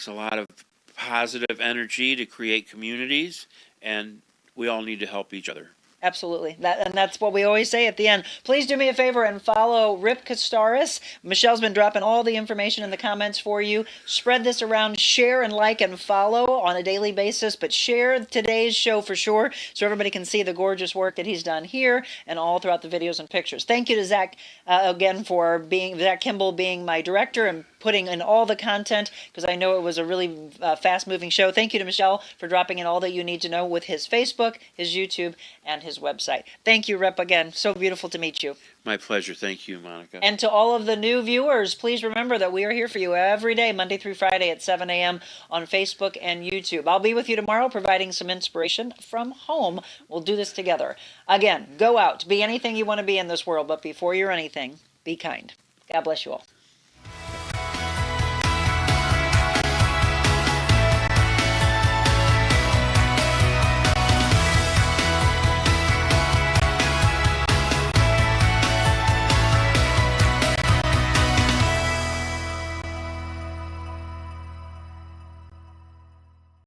lot of positive energy to create communities, and we all need to help each other.
Absolutely. And that's what we always say at the end. Please do me a favor and follow Rip Kastaris. Michelle's been dropping all the information in the comments for you. Spread this around, share and like and follow on a daily basis, but share today's show for sure so everybody can see the gorgeous work that he's done here and all throughout the videos and pictures. Thank you to Zach again for Zach Kimball being my director and putting in all the content, because I know it was a really fast-moving show. Thank you to Michelle for dropping in all that you need to know with his Facebook, his YouTube, and his website. Thank you, Rep, again. So beautiful to meet you.
My pleasure. Thank you, Monica.
And to all of the new viewers, please remember that we are here for you every day, Monday through Friday at 7 a.m. on Facebook and YouTube. I'll be with you tomorrow providing some inspiration from home. We'll do this together. Again, go out. Be anything you want to be in this world, but before you're anything, be kind. God bless you all.